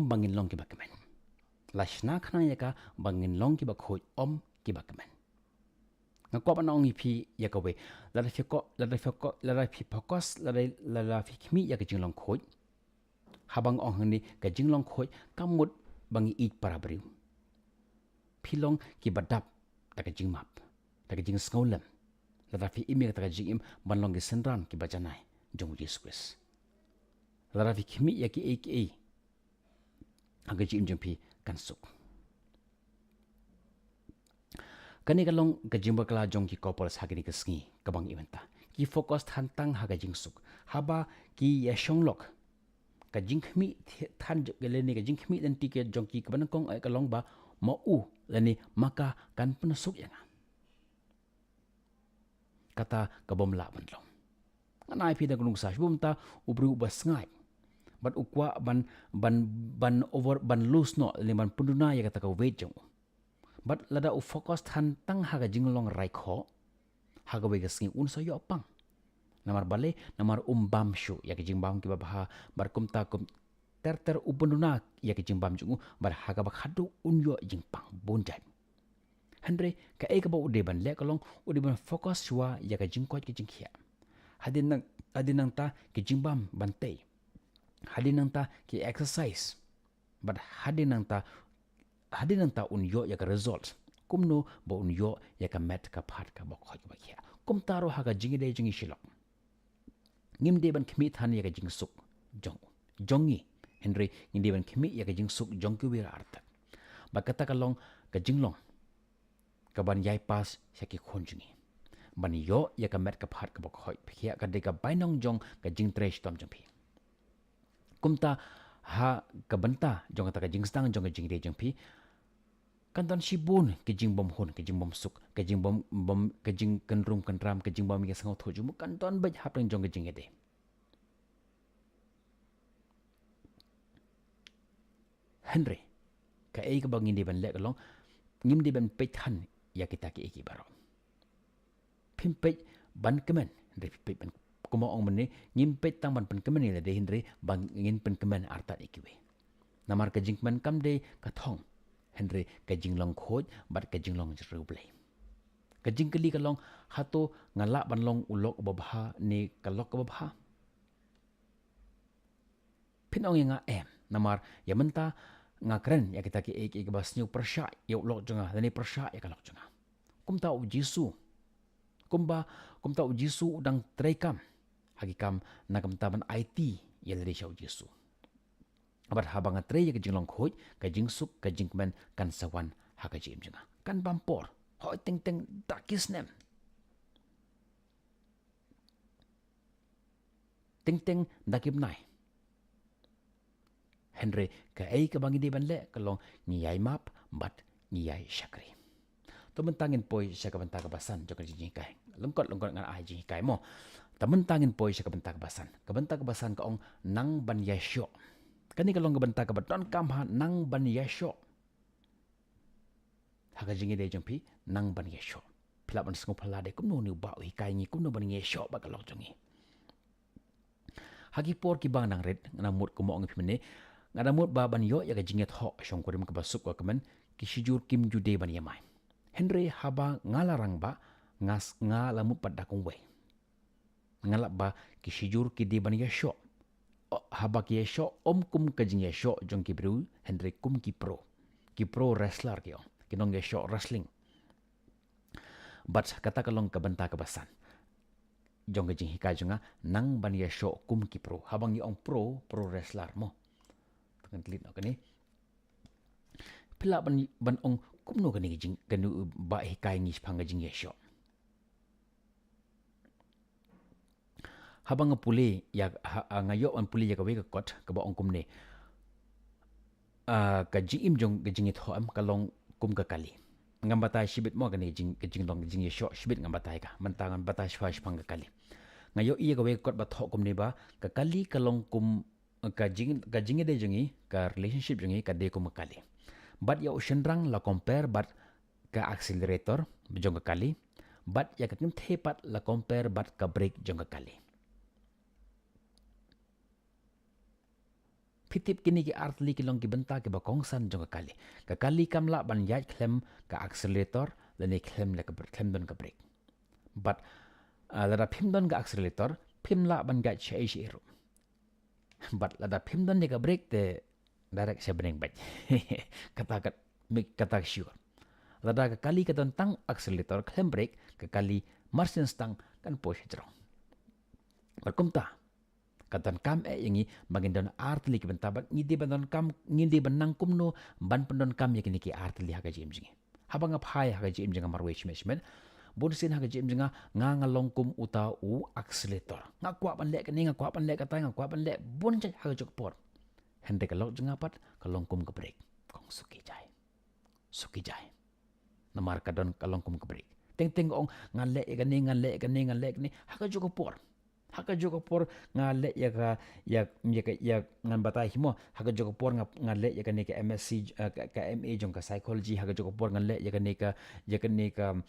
bangin long ki bakmen la shnak nang yaka bangin long ki ba khoi om ki bakmen ngakop anong ipi yakawe la fi focus la fi khmi yak jinglong khoj habang ong ni ka jinglong khoj kamut bangi it parabriu philong ki badap ta ka jingmap ta ka jing skaulam la fi imi ta ka jing im banlong ki senran ki bajanai jong Jesus la fi khmi yak aka aga jing jempi kansuk kani kalong gajimba kala jong ki kopol sagini kesngi kabang imenta ki fokus tantang haga jingsuk haba ki yashonglok ka jingkhmi than geleni ka jingkhmi dan tiket jong ki kaban kong ai kalong ba mo u lani maka kan penusuk yang kata kabom la banlong anai pi da gunung sa bumta ubru basngai ban ukwa ban over ban loose no le ban punduna ya kata ka wait jong but lada u focus than tang haga jinglong rai kho haga wega singi un so yo pang namar bale namar bam shu ya ke jingbam ki ba bar kum ta kum ter ubununa ya ke jingbam jungu bar haga ba khadu un yo jingpang bonjai Henry ka e ka ba ude ban le kalong ude ban focus shwa ya ka jingko ki jingkhia hadin nang ta ki jingbam ban te hadin nang ta ki exercise but hadin nang ta un yo ya ka result kumno bo un yo ya ka met ka phat ka bok khoj ba khia kum taro ha ka jingi de jingi shilok ngim de ban khmi than ya ka jing suk jongi Henry ngim de ban khmi ya ka jing suk jong ku wir arta ba kata ka long ka jinglong ka ban yai pas ya ki khon jingi ban yo ya ka met ka phat ka bok khoj khia ka de ka bainong jong ka jing tresh tom jong phi kumta ha ka banta jong ta ka jing stang jong ka jing de jong phi kanton shibun ke jing bom hun ke jing bom suk ke jing bom ke jing kenrum kenram ke jing bom ke sango thoju mu kanton baj hapeng jong ke jing ede Henry ka e ka bangin de ban le kalong ngim di ban pej han ya kita ki iki baro phim pej ban kemen re pej ban kuma ong mene ngim pej tang ban pen kemen ni de hindre bang ngin pen kemen arta ikiwe namar ka jingman kam de ka thong hindre ka jinglong khoj bat ka jinglong jru blai ka jingkeli ka long hato ngala ban long ulok babha ni kalok babha pin ong nga em namar ya menta nga kren ya kita ki ek bas new prasha ya ulok jonga dani prasha ya kalok jonga kumta u jisu kumta u jisu udang trekam hagikam nagam taban IT ya dari syau jisu abar habang tre ya kajing long khoj kajing suk kajing men kan sawan hagajim jonga kan bampor hoi ting ting dakis nem ting ting dakim nai Henry ka ay ka bangi di banle kalong ngiyay map bat ngiyay syakri. Tementangin poi siya kabanta kabasan jok jing kai. Lengkot ngan ai jing kai mo. Tementangin poi siya kabanta kabasan. Kabanta kabasan kaong nang ban yasyo. Kani kalong kabanta kabat don kamha nang ban yasyo. Haka jing ide jong pi nang ban yasyo. Pila ban sengu pala de kumno ni ba ui kai ni kumno ban yasyo ba kalong jongi. Hagi por ki bang nang red ngamut kumo ang pimene ngadamut ba ban yo ya ka jinget ho syong kurim ka basuk wa kemen ki sijur kim jude ban yamai Henry haba ngalarang ba ngas ngalamu pada kong we ngalap ba ki sijur ki de ban yasho haba ki yasho kum ka jing yasho jong ki bru Henry kum ki pro wrestler ki kinong yasho wrestling but kata kalong ka banta ka basan jong ka jing hikai jonga nang ban yasho kum ki pro habang yung pro wrestler mo kan telit nak ni pila ban ong kumno kan jing kan ba hikai ngis phang jing yesho habang puli ya ngayo an puli ya ka we ka kot ka ba ong kumne ka jing jong ka jing ho am kalong kum ka kali ngambatai shibit mo kan jing long jing yesho shibit ngambatai ka mantangan batai shwa phang ka kali ngayo iya ka we kot ba tho kumne ba ka kali kalong kum ka jing de jengi ka relationship jengi ka de ko makali but ya ushenrang la compare but ka accelerator jong ka kali but ya ka kim thepat la compare but ka brake jong ka kali pitip kini ki artli ki long ki benta ki ba kongsan jong ka kali kam la ban ya klem ka accelerator la ne klem la ka klem don ka brake but la phim don ka accelerator phim la ban ga chei ero but lada phim don ka break te direct sa breng bat kata sure lada ka kali ka don tang accelerator klem brake ka kali margin stang kan po siya berkumta katan kam yangi bagin don artli ki bentabat ngidi bandon kam ngidi banang kumno ban pendon kam yakini ki artli haga jim jingi habang aphai haga jim jinga marwe shmeshmen bonsin haga jim jinga nga ngalongkum uta u accelerator nga kwa ban lek ni nga kwa ban lek kata nga kwa ban lek bon jai haga jok por hende ka lok jinga pat kalongkum ka break kong suki jai namar ka don kalongkum ka break teng ong nga lek nga lek ni haga jok por haka joko por nga le ya ngan batai himo haka joko por nga le ya ka MSc ka MA jong ka psychology haka joko por nga le ya ka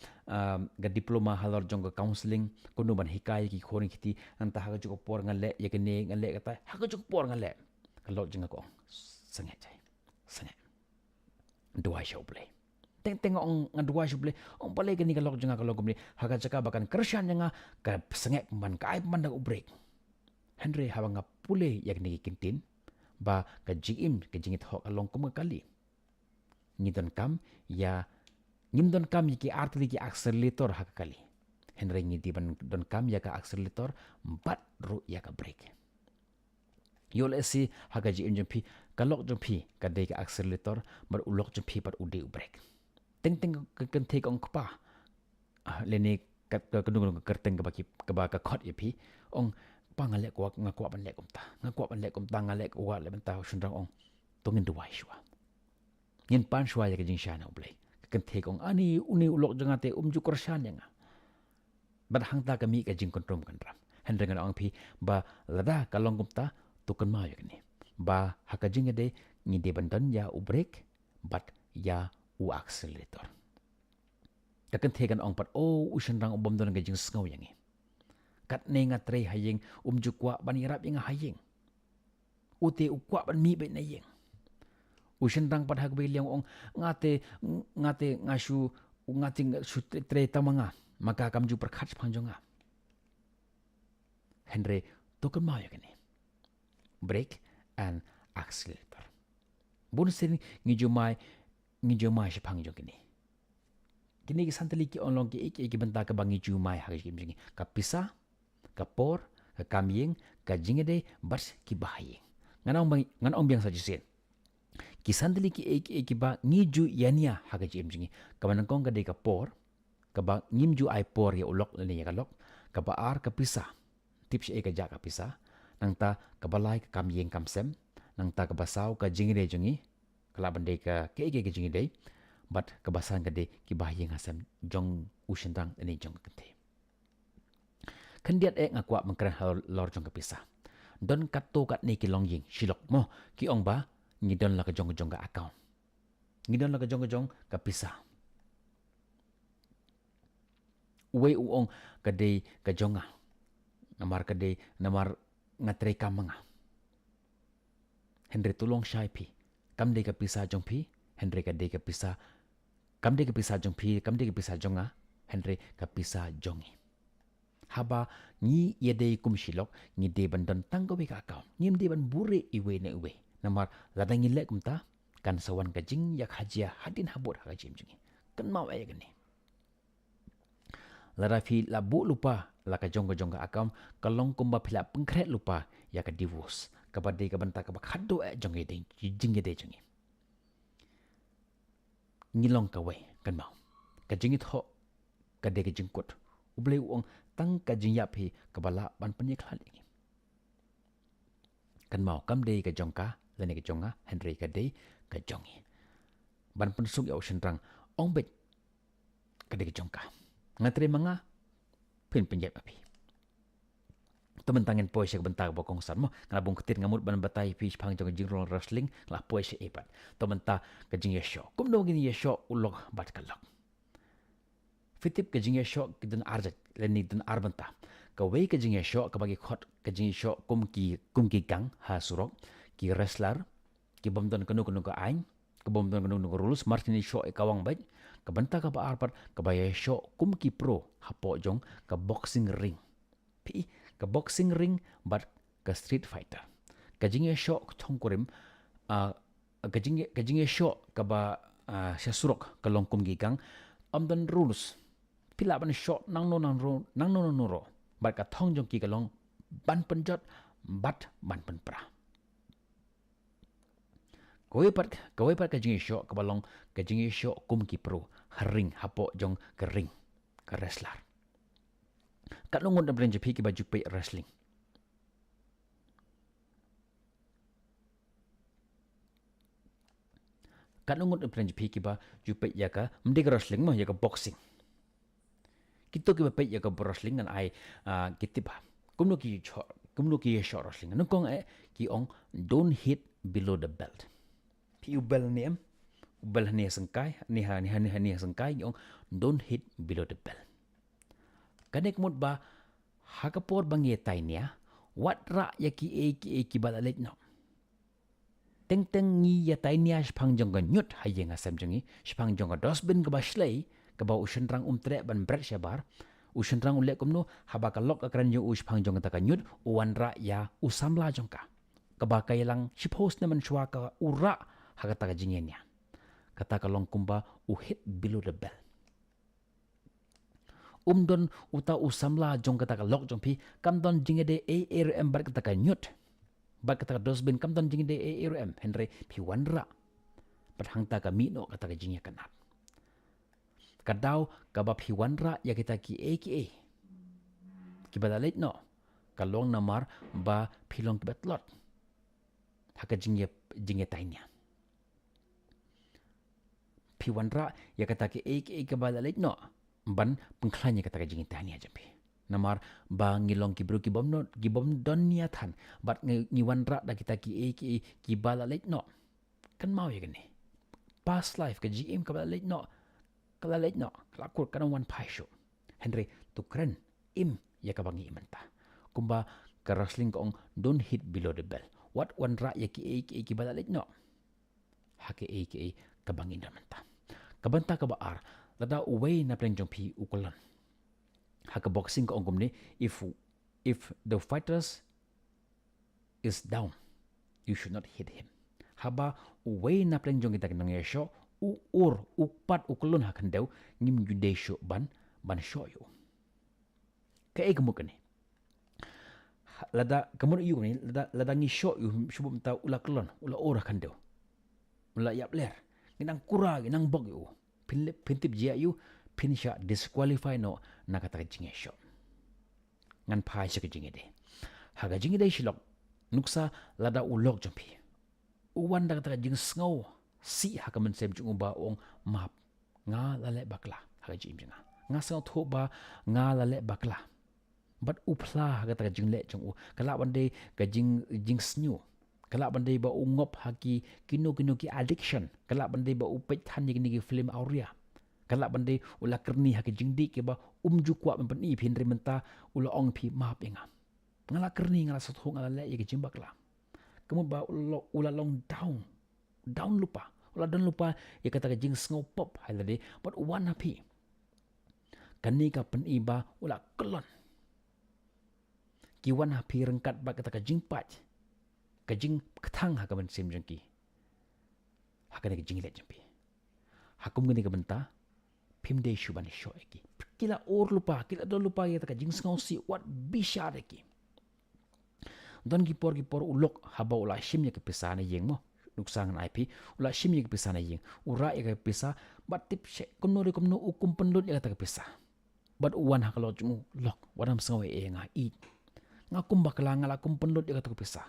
ga diploma halor jong ka counseling kunu ban hikai ki khoni khiti anta haka joko por nga le ya nga le ka haka joko por nga le kalok jeng ko sange dua show play teng ong ngadua shuble ong pale gani kalok jenga kalok gumni haga jaka bakan kershan jenga ka sengek man ka ai man da ubrek Henry hawanga pule yak ni kintin ba ka jim ka jingit ho kalong kum kali ngidon kam ya ngimdon kam yiki artli ki accelerator hak kali Henry ngidi ban don kam ya ka accelerator bat ru ya ka brake yol esi haga jim jempi kalok jempi ka de ka accelerator bar ulok jempi pat ude ubrek teng kan take ong kpa leni kat kedung kerteng ke baki ke baka khot yapi ong pangale ko ngakwa ban lek umta ngale ko wa le benta shundang ong tongin duwai shwa ngin pan shwa ya jing shana ublei kan take ong ani uni ulok jangate ju korshan yang bad hangta kami ka jing kontrom kan ram hendeng ong pi ba lada kalong umta tukan ma yakni ba hakajing de ngi de bandan ya ubrek bat ya u accelerator. Kakan tegan ong pat usan rang ubam don gajing sngau yangi. Kat ne nga tre hayeng jukwa ban irap yang hayeng. Ute ukwa ban mi be na yeng. Usan rang pat hagbe liang ong ngate ngashu tre tamanga maka kamju perkhat pangjonga. Henry token mau yakani. Brake and accelerator. Bonus sini ngijumai sipangjong kini. Kini santali ki onlong ki iki benta ka bangi jumai hagi kimjingi. Kapisa, kapor, kamyeng, kajingede bas ki bahayeng. Nganong biang saja sen. Ki santali ki iki ba ngiju yania hagi kimjingi. Kamanangkong kade kapor, kaba ngimju ai por ya ulok leni ya kalok, kaba ar kapisa. Tips ka kapisa. Nang ta kabalai ka kamyeng kamsem, nang ta kabasaw ka jingide jungi, kalabande ka jingide, but kabasan kade ki bahayeng asam jong usendang ini jong kente. Kendiat ngakwa mengkeren lor jong kapisa. Don kato kat ni ki longying silok mo ki ong ba ngidon la ka jong ka akaun. Ngidon la ka jong kapisa. Uwe uong kade ka jonga. Namar ngatre kamanga. Henry tulong syai pi. Kam de ka pisa jong pi. Henry ka de ka pisa. Kam de ka pisa jong pi. Kam de ka pisa jonga. Henry ka pisa jongi. Haba ni yede kum silok. Ni de bandan tanggawi ka akaw. Ni de ban bure iwe na iwe. Namar ladang ilek kumta. Kan sawan ka jing yak hajia hadin habur haka jim jingi. Kan mau ay gani. Lara fi labu lupa la ka jong ka akam kalong kumba phila pengkret lupa ya ka divorce kabade ka banta ka bakhado jong ede jingi de jingi ngilong ka we kan mau ka jingi tho ka de ka jingkut uble uong tang ka jingya phi ka bala ban panye khlali kan mau kam de ka jongka lene ka jonga Henry ka de ka jongi ban pensuk ya ocean rang ong bet ka de ka jongka ngatre mga penjep api. Tementangan poe siya bentar bokong san mo ngalabong ketir ngamut ban batai pi pang jong jingrol wrestling lah poe siya epat. Tementa kajing yesho. Kum dong gini yesho ulog bat kalok. Fitip kajing yesho kidun arjat leni dun arbanta. Kawai kajing yesho kabagi khot kajing yesho kum ki gang ha surok ki wrestler ki bomdon kanu ka ain kebomdon kanu rules martin yesho kawang bait kabanta ka ba arpat kabaya yesho kum ki pro hapo jong ka boxing ring. Pi ka boxing ring but ka street fighter. Kajing yesho tongkurim kajing yesho kaba siya surok kalong kum gigang amdan rules pila ban shot nang no ro bat ka thong jong ki kalong ban penjot bat ban penpra. Kawai pat kajing yesho kabalong kajing yesho kum ki pro haring hapo jong ka ring ka wrestler. Kalungon na brand ki baju pe wrestling. Kalungon na brand ki ba jupe ya ka mende wrestling mo ya ka boxing. Kito ki ba pe ya ka wrestling nan ai kitiba. Kumno ki yesho wrestling. Nung ki ong don't hit below the belt. Pi ubel ni sengkai ni sengkai yung don't hit below the belt. Kanek mut ba hakapor bangetay niya wat ra yaki eki balalit no. Teng ngi yatay niya sipangjong nyut hayeng asam jongi sipangjong dosbin ka baslay ka ba usun rang tre ban bret syabar usun rang ulek kumno haba kalok akran yung sipangjong ta nyut uwan ra ya usamla jongka ka ba kailang sipos naman sywa ka ura hakata ka jingyen niya. Kata kalong kumba hit below the belt. Don uta usamla jong kata ka lok jong pi kam don jingede ARM bar kata ka nyut bar kata ka dosbin kam don jingede ARM Henry pi wanra padhang ta ka mino kata ka jingya kanat kadaw ka ba pi wanra ya kita ki AKA ki badalit no kalong namar ba pilong betlot haka jingya tainya pi wanra ya kata ki AKA ka badalit no ban pengklanya kata kajing tani aja pe namar ba ngilong ki bro ki bom don niatan bat ngiwan ra da kita ki bala let no kan mau ya gani past life ke GM ka balik no kelakut kana wan pai sho Henry tu keren im ya ka bangi menta kumba ka wrestling ko don't hit below the belt what wan ra ya ki balik no hake ka bangi menta ka banta ka baar lada uway na pleng jong pi ukulan haka boxing ko ongum ni if the fighters is down you should not hit him haba uway na pleng jong kita kinang yesho upat ukulun hakan daw ngim jude sho ban sho yo ka kamu kani lada kamu yu ni lada ngi sho yu shubum ta ula kulon ula ora kan daw ula yap ler ginang kura ginang bog yu pintip jia yu pinsha disqualify no nakata jinge sho ngan pai sa jinge de haga jinge de shilok nuksa lada ulok jampi uwan da kata jing sngau si haka men sem jung ba ong map nga lale bakla haga jim jinga nga sngau tho ba nga lale bakla but upla haga ta jing le jung kala bande ka jing snyu kala bande ba ungop haki kino ki addiction kala bande ba upet than ni film auria kala bande ula kerni haki jing di ke ba ju kwa men i phin menta ula ong pi map inga ngala kerni ngala satho ngala le ye jing bakla kamu ba ula long down lupa ula don lupa ya kata jing sngau pop halade but one happy kani ka pen iba ula kelon ki wan happy rengkat ba kata jing pat ka jing ketang ha ka ben sim jengki ha ka jing le jempi hakum gani ka benta pim de shuban sho eki kila or lupa kila don lupa ya kata jing sngau si what bisha eki don ki por ulok haba ula shim ya ke pesana yeng mo nuksangan IP ula shim ya ke pesana yeng ura ya ke pesa bat tip she kumno ukum penlut ya kata ke pesa bat uwan hakalo jumu lok wadam sngau e nga eat ngakum bakla ngalakum penlut ya kata ke pesa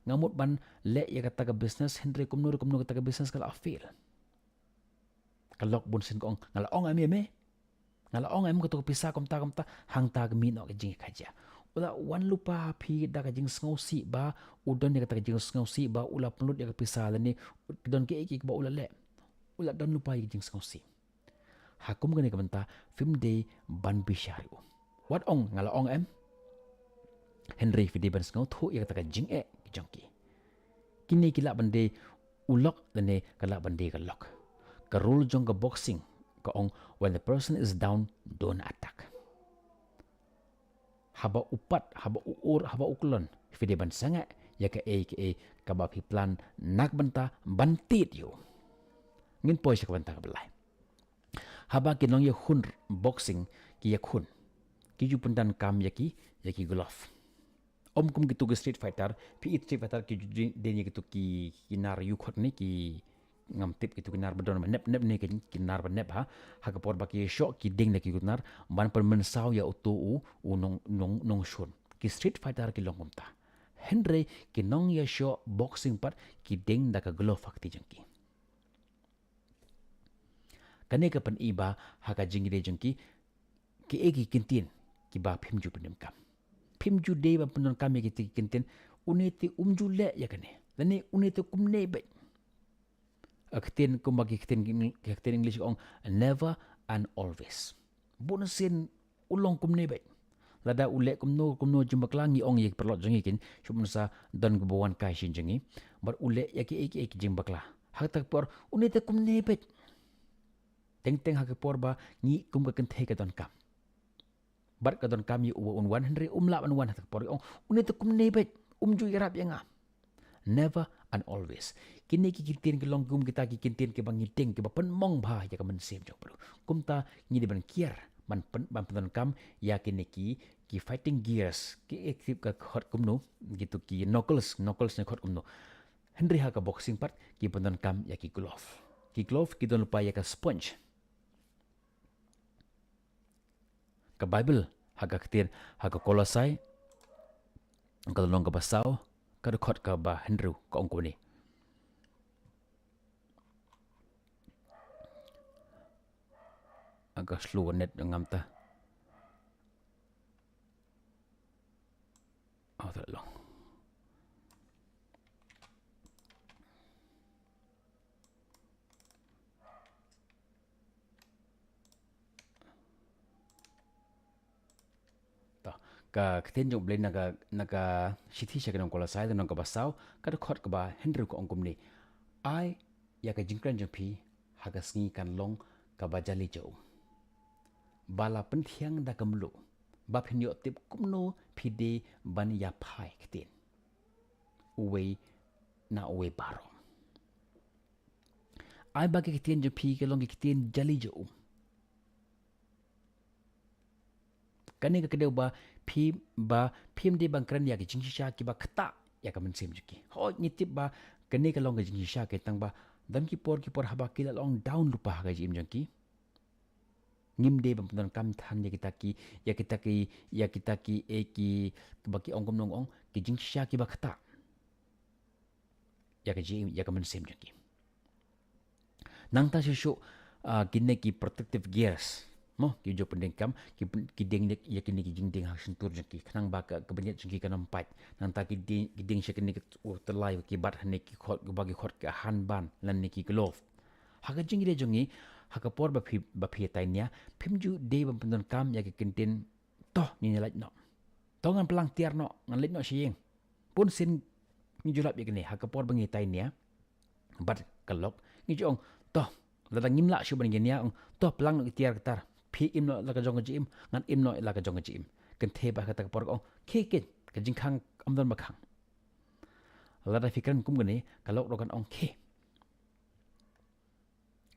ngamut ban le ya kata ke business Henry kumno kata ke business kala afil kalok bun sin kong ngala ong kata ke pesa komta hang ta ke mino ke jing kaja ula wan lupa pi da ka jing sngau si ba udon ya kata jing sngau si ba ula pelut ya ka pisal ni don ke iki ba ula le ula don lupa ya jing sngau si hakum gani ka benta film de ban bishari what ong ngala ong em Henry fidi ban sngau thu ya kata jing jongki kini kila bande ulok lene kala bande ka lok ka rule jong ka boxing ka ong when the person is down don't attack haba upat haba haba ukulon fide ban sanga ya ka ka ba plan nak banta bantit yo ngin poy sa banta ka belai haba kinong ye hun boxing ki ya hun ki ju pundan kam ya ki golf kum gitu ke street fighter street fighter ki denya gitu ki nar yu khot ni ki ngam tip gitu kinar bedon nep ne kinar nep ha ka por ba ki shot ki ding ne ki kinar ban per mensau ya utu nong shun ki street fighter ki longum ta Henry ki nong ya shot boxing pat ki ding da ka glow fakti jengki kane ka pen iba ha ka jingi de jengki ki egi kintin ki ba phim ju penem kam phim ju de ba penon kam ki kintin uneti umju le ya kane lani uneti kumne be aktin kumbagi aktin English ong never and always bonusin ulong kumne bay lada ule kumno jimbaklangi ong yek perlot jengi kin shumsa don gbowan kai shin jengi bar ule yaki eki jimbakla haktak por unite kumne bay teng hak por ba ngi kum ka kenthe ka don kam bar ka don kam yu un 100 umla an 1 haktak por ong unite kumne bay umju irap yanga never and always kini ki kintin ki longgum kita ki kintin ki bangiting ki bapen mong ba ya ka mensem jong bro kumta ni de ban kier ban pen kam ya kini ki fighting gears ki active ka khot kumno gitu ki knuckles ne khot kumno Henry ha ka boxing part ki pen kam ya ki glove ki don lupa ya ka sponge ka Bible ha ka ktir ha ka Kolosai ka long ka basau ka khot ka ba Henry ka ong ko ni agak slow net ngam ta tak long ka kten jong blin naga sithi shakan ko la sai nong ka basau ka khot ka ba hendru ko ongkum ni ai ya ka jingkran jong phi ha ka sngi kan long ka ba jali jo bala penthiang da kamlu ba phinyo tip kumno phide ban ya phai kten uwe na uwe baro ai ba ke kten jong phi ke long ke kten jali jo kane ka kedeu ba phim de bangkran ya ki jingsha ki ba khata ya ka men sem juki ho ni tip ba kane ka long ga jingsha ke tang ba dam ki por haba ki la long down lupa ga jim jangki ngim de bam pun kam than ya kita ki e ki ba ki ong kom nong ong ki jingsha ki ba khata ya ka jim ya ka men sem jangki nang ta shu kinne ki protective gears mo ki jo pendeng kam ki ding nek ya kini ki jing ding ha sentur jengki kanang ba ka kebenyat jengki kanam pat nang ta ki ding sya kini terlai ki bat ne ki khot bagi khot ka han ban lan ne ki glove ha ka jing de jongi ha ka por ba phi tai nya phim ju de bam pendon kam ya ki kintin to ni lait no to ngan pelang tiar no ngan lait no sieng pun sin ni julap ya kini ha ka por bangi tai nya bat kalok ni jong to la ngim la shu ban nya to pelang no tiar tar phi im no la ka jong jim ngan im no la ka jong jim kan the ba ka ta por ong ke ke ka jing khang am don ba khang la da fikran kum gani kalok ro kan ong ke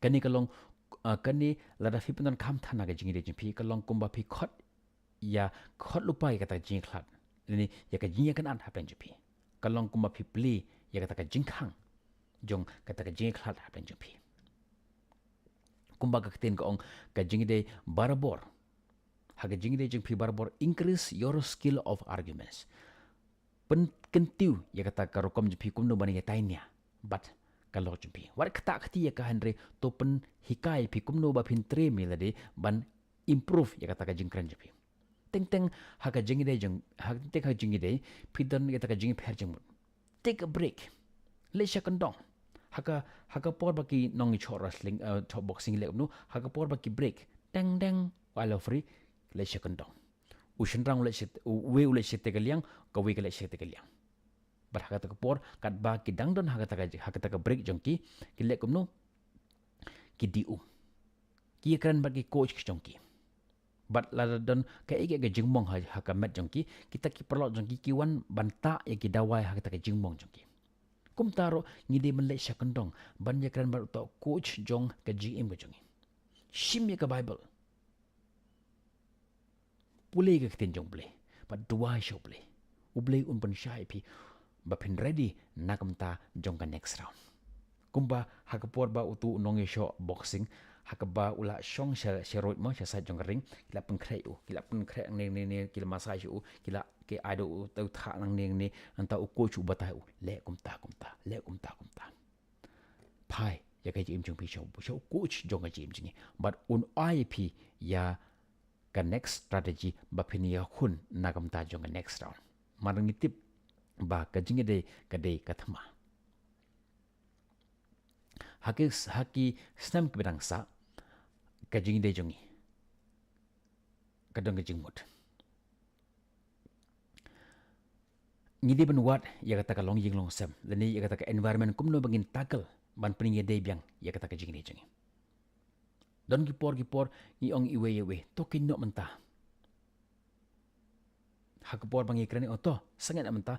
kani kalong kani la da fi pun kham thana ga jing de jing phi kalong kum ba phi khot ya khot lupai ka ta jing khlat ni ya ka jing kan an happen jing phi kalong kum ba phi pli ya ka ta ka jing khang jong ka ta ka jing khlat happen jing phi kumba ka kten ko ong ka jingde barabor ha ka jingde jing phi barabor increase your skill of arguments pen kentiu ya kata ka rokom jing phi kumno bani ya tainya but ka lo jing phi war kata khati ya ka hanre to pen hikai phi kumno ba phin tre milade ban improve ya kata ka jing kran jing phi teng teng ha ka jingde jing ha te ka jingde phi dan ya ta ka jing pher jing take a break le shakandong haka por baki nong chho wrestling chho boxing le nu haka por baki break dang dang while free le second dong ushin rang le shit we le shit te galiang ka we le shit te galiang bar haka ta por kat ba ki dang don haka ta break jongki ki le kum nu ki di ki kran baki coach jongki bat la don ka ege ga jingmong haka met jongki kita ki perlo jongki ki wan banta ya ki dawai haka ta jingmong jongki kum taro ngide menle syakendong ban yakran bar to coach jong ka GM ka jongi shim ya ka bible pule ka kten jong ble ba dua show ble uble un ban shai pi ba pin ready nakam ta jong ka next round kumba hakapor ba utu nong show boxing hakaba ula shong sheroi mo sha sa jong ring kila pun kre ne kila masai u kila ke ado tau tha nang ne anta u coach u batai u le kumta pai ya ka jim jong pi show coach jong ka jim jingi but un IP ya ka next strategy ba pin ya hun nakam ta jong ka next round marang tip ba ka jingi de ka de ka thama haki snam ke bedang sa ka jingi de jongi ka dong jing mut ngidi ben wat ya kata ka long ying long sem leni ya kata ka environment kumno bangin tackle ban pning de biang ya kata ka jingi de jongi don ki por ni ong iwe to kin no menta hak por bangi krani oto sangat menta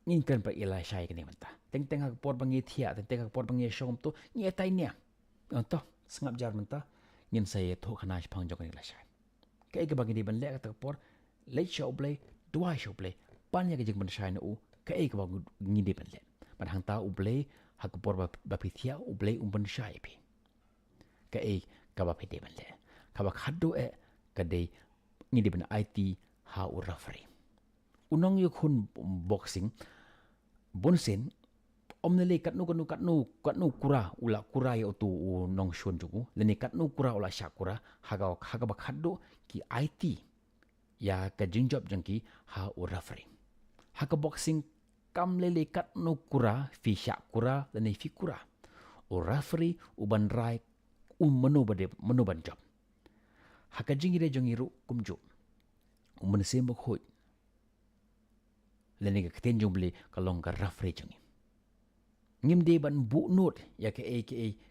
ngin kan pa ila shai kini menta teng hak por bangi thia teng hak por bangi shom to ngi tai nia to sangap jar menta ngin saya to khana phang jong la shai kai ke bangi di ban le ka por le show play dua show play pan ya ke jing ban shai no kai ke bang ngi di ban le ban hang ta u play hak por ba pi thia u play ban shai pi kai ka ba pi de ban le ka ba khadu e ka de ngi di ban IT ha u referee unong yu khun boxing bonsen omnele katnu kura ula kura ya tu nong shun jugu leni katnu kura ula shakura haga ba khaddo ki IT ya ka jinjob jangki ha u referee haga boxing kam lele katnu kura fi shakura leni fi kura u referee u ban rai menu ban job haga jingi de jongi ru kumju men sem khoj lani ka ketin jong beli kalong ka referee jong. Ngim de ban bu not ya ke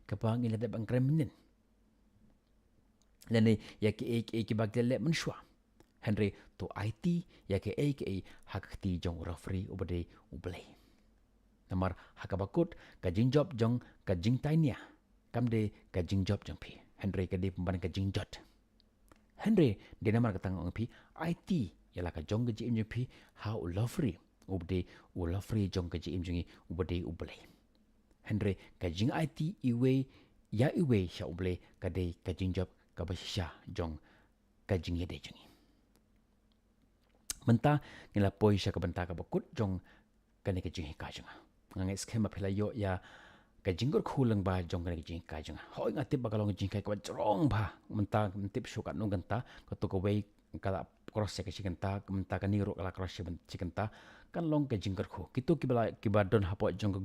ka bang ila da bang kremlin. Lani ya ke bag de men shwa. Henry to IT ya ke hak ti jong referee ubade ublay. Namar hakabakut ka jing job jong ka jing tainia. Kamde ka jing job jong pi. Henry ka di pemban ka jing jot. Henry di namar katang ong pi IT yala ka jong ka jing jong pi ha u referee ubade u referee jong ka jing jong ubade ublay. Henry ka jing IT iwe sha ublay ka de ka jing job ka basha jong ka jing yede jong. Menta ngila poi sya ka benta ka bakut jong kani ka jing ka jong. Ngangai skema pelayo ya ka jinggur khulang ba jong kani ka jing ka jong. Hoi ngatip ba kalong jing ka jrong ba. Menta ntip syukat nung genta ka to ka wei kala cross ka sigenta menta ka niru kala cross sigenta kan long ka jinggur khu. Kitu kibadon hapo jong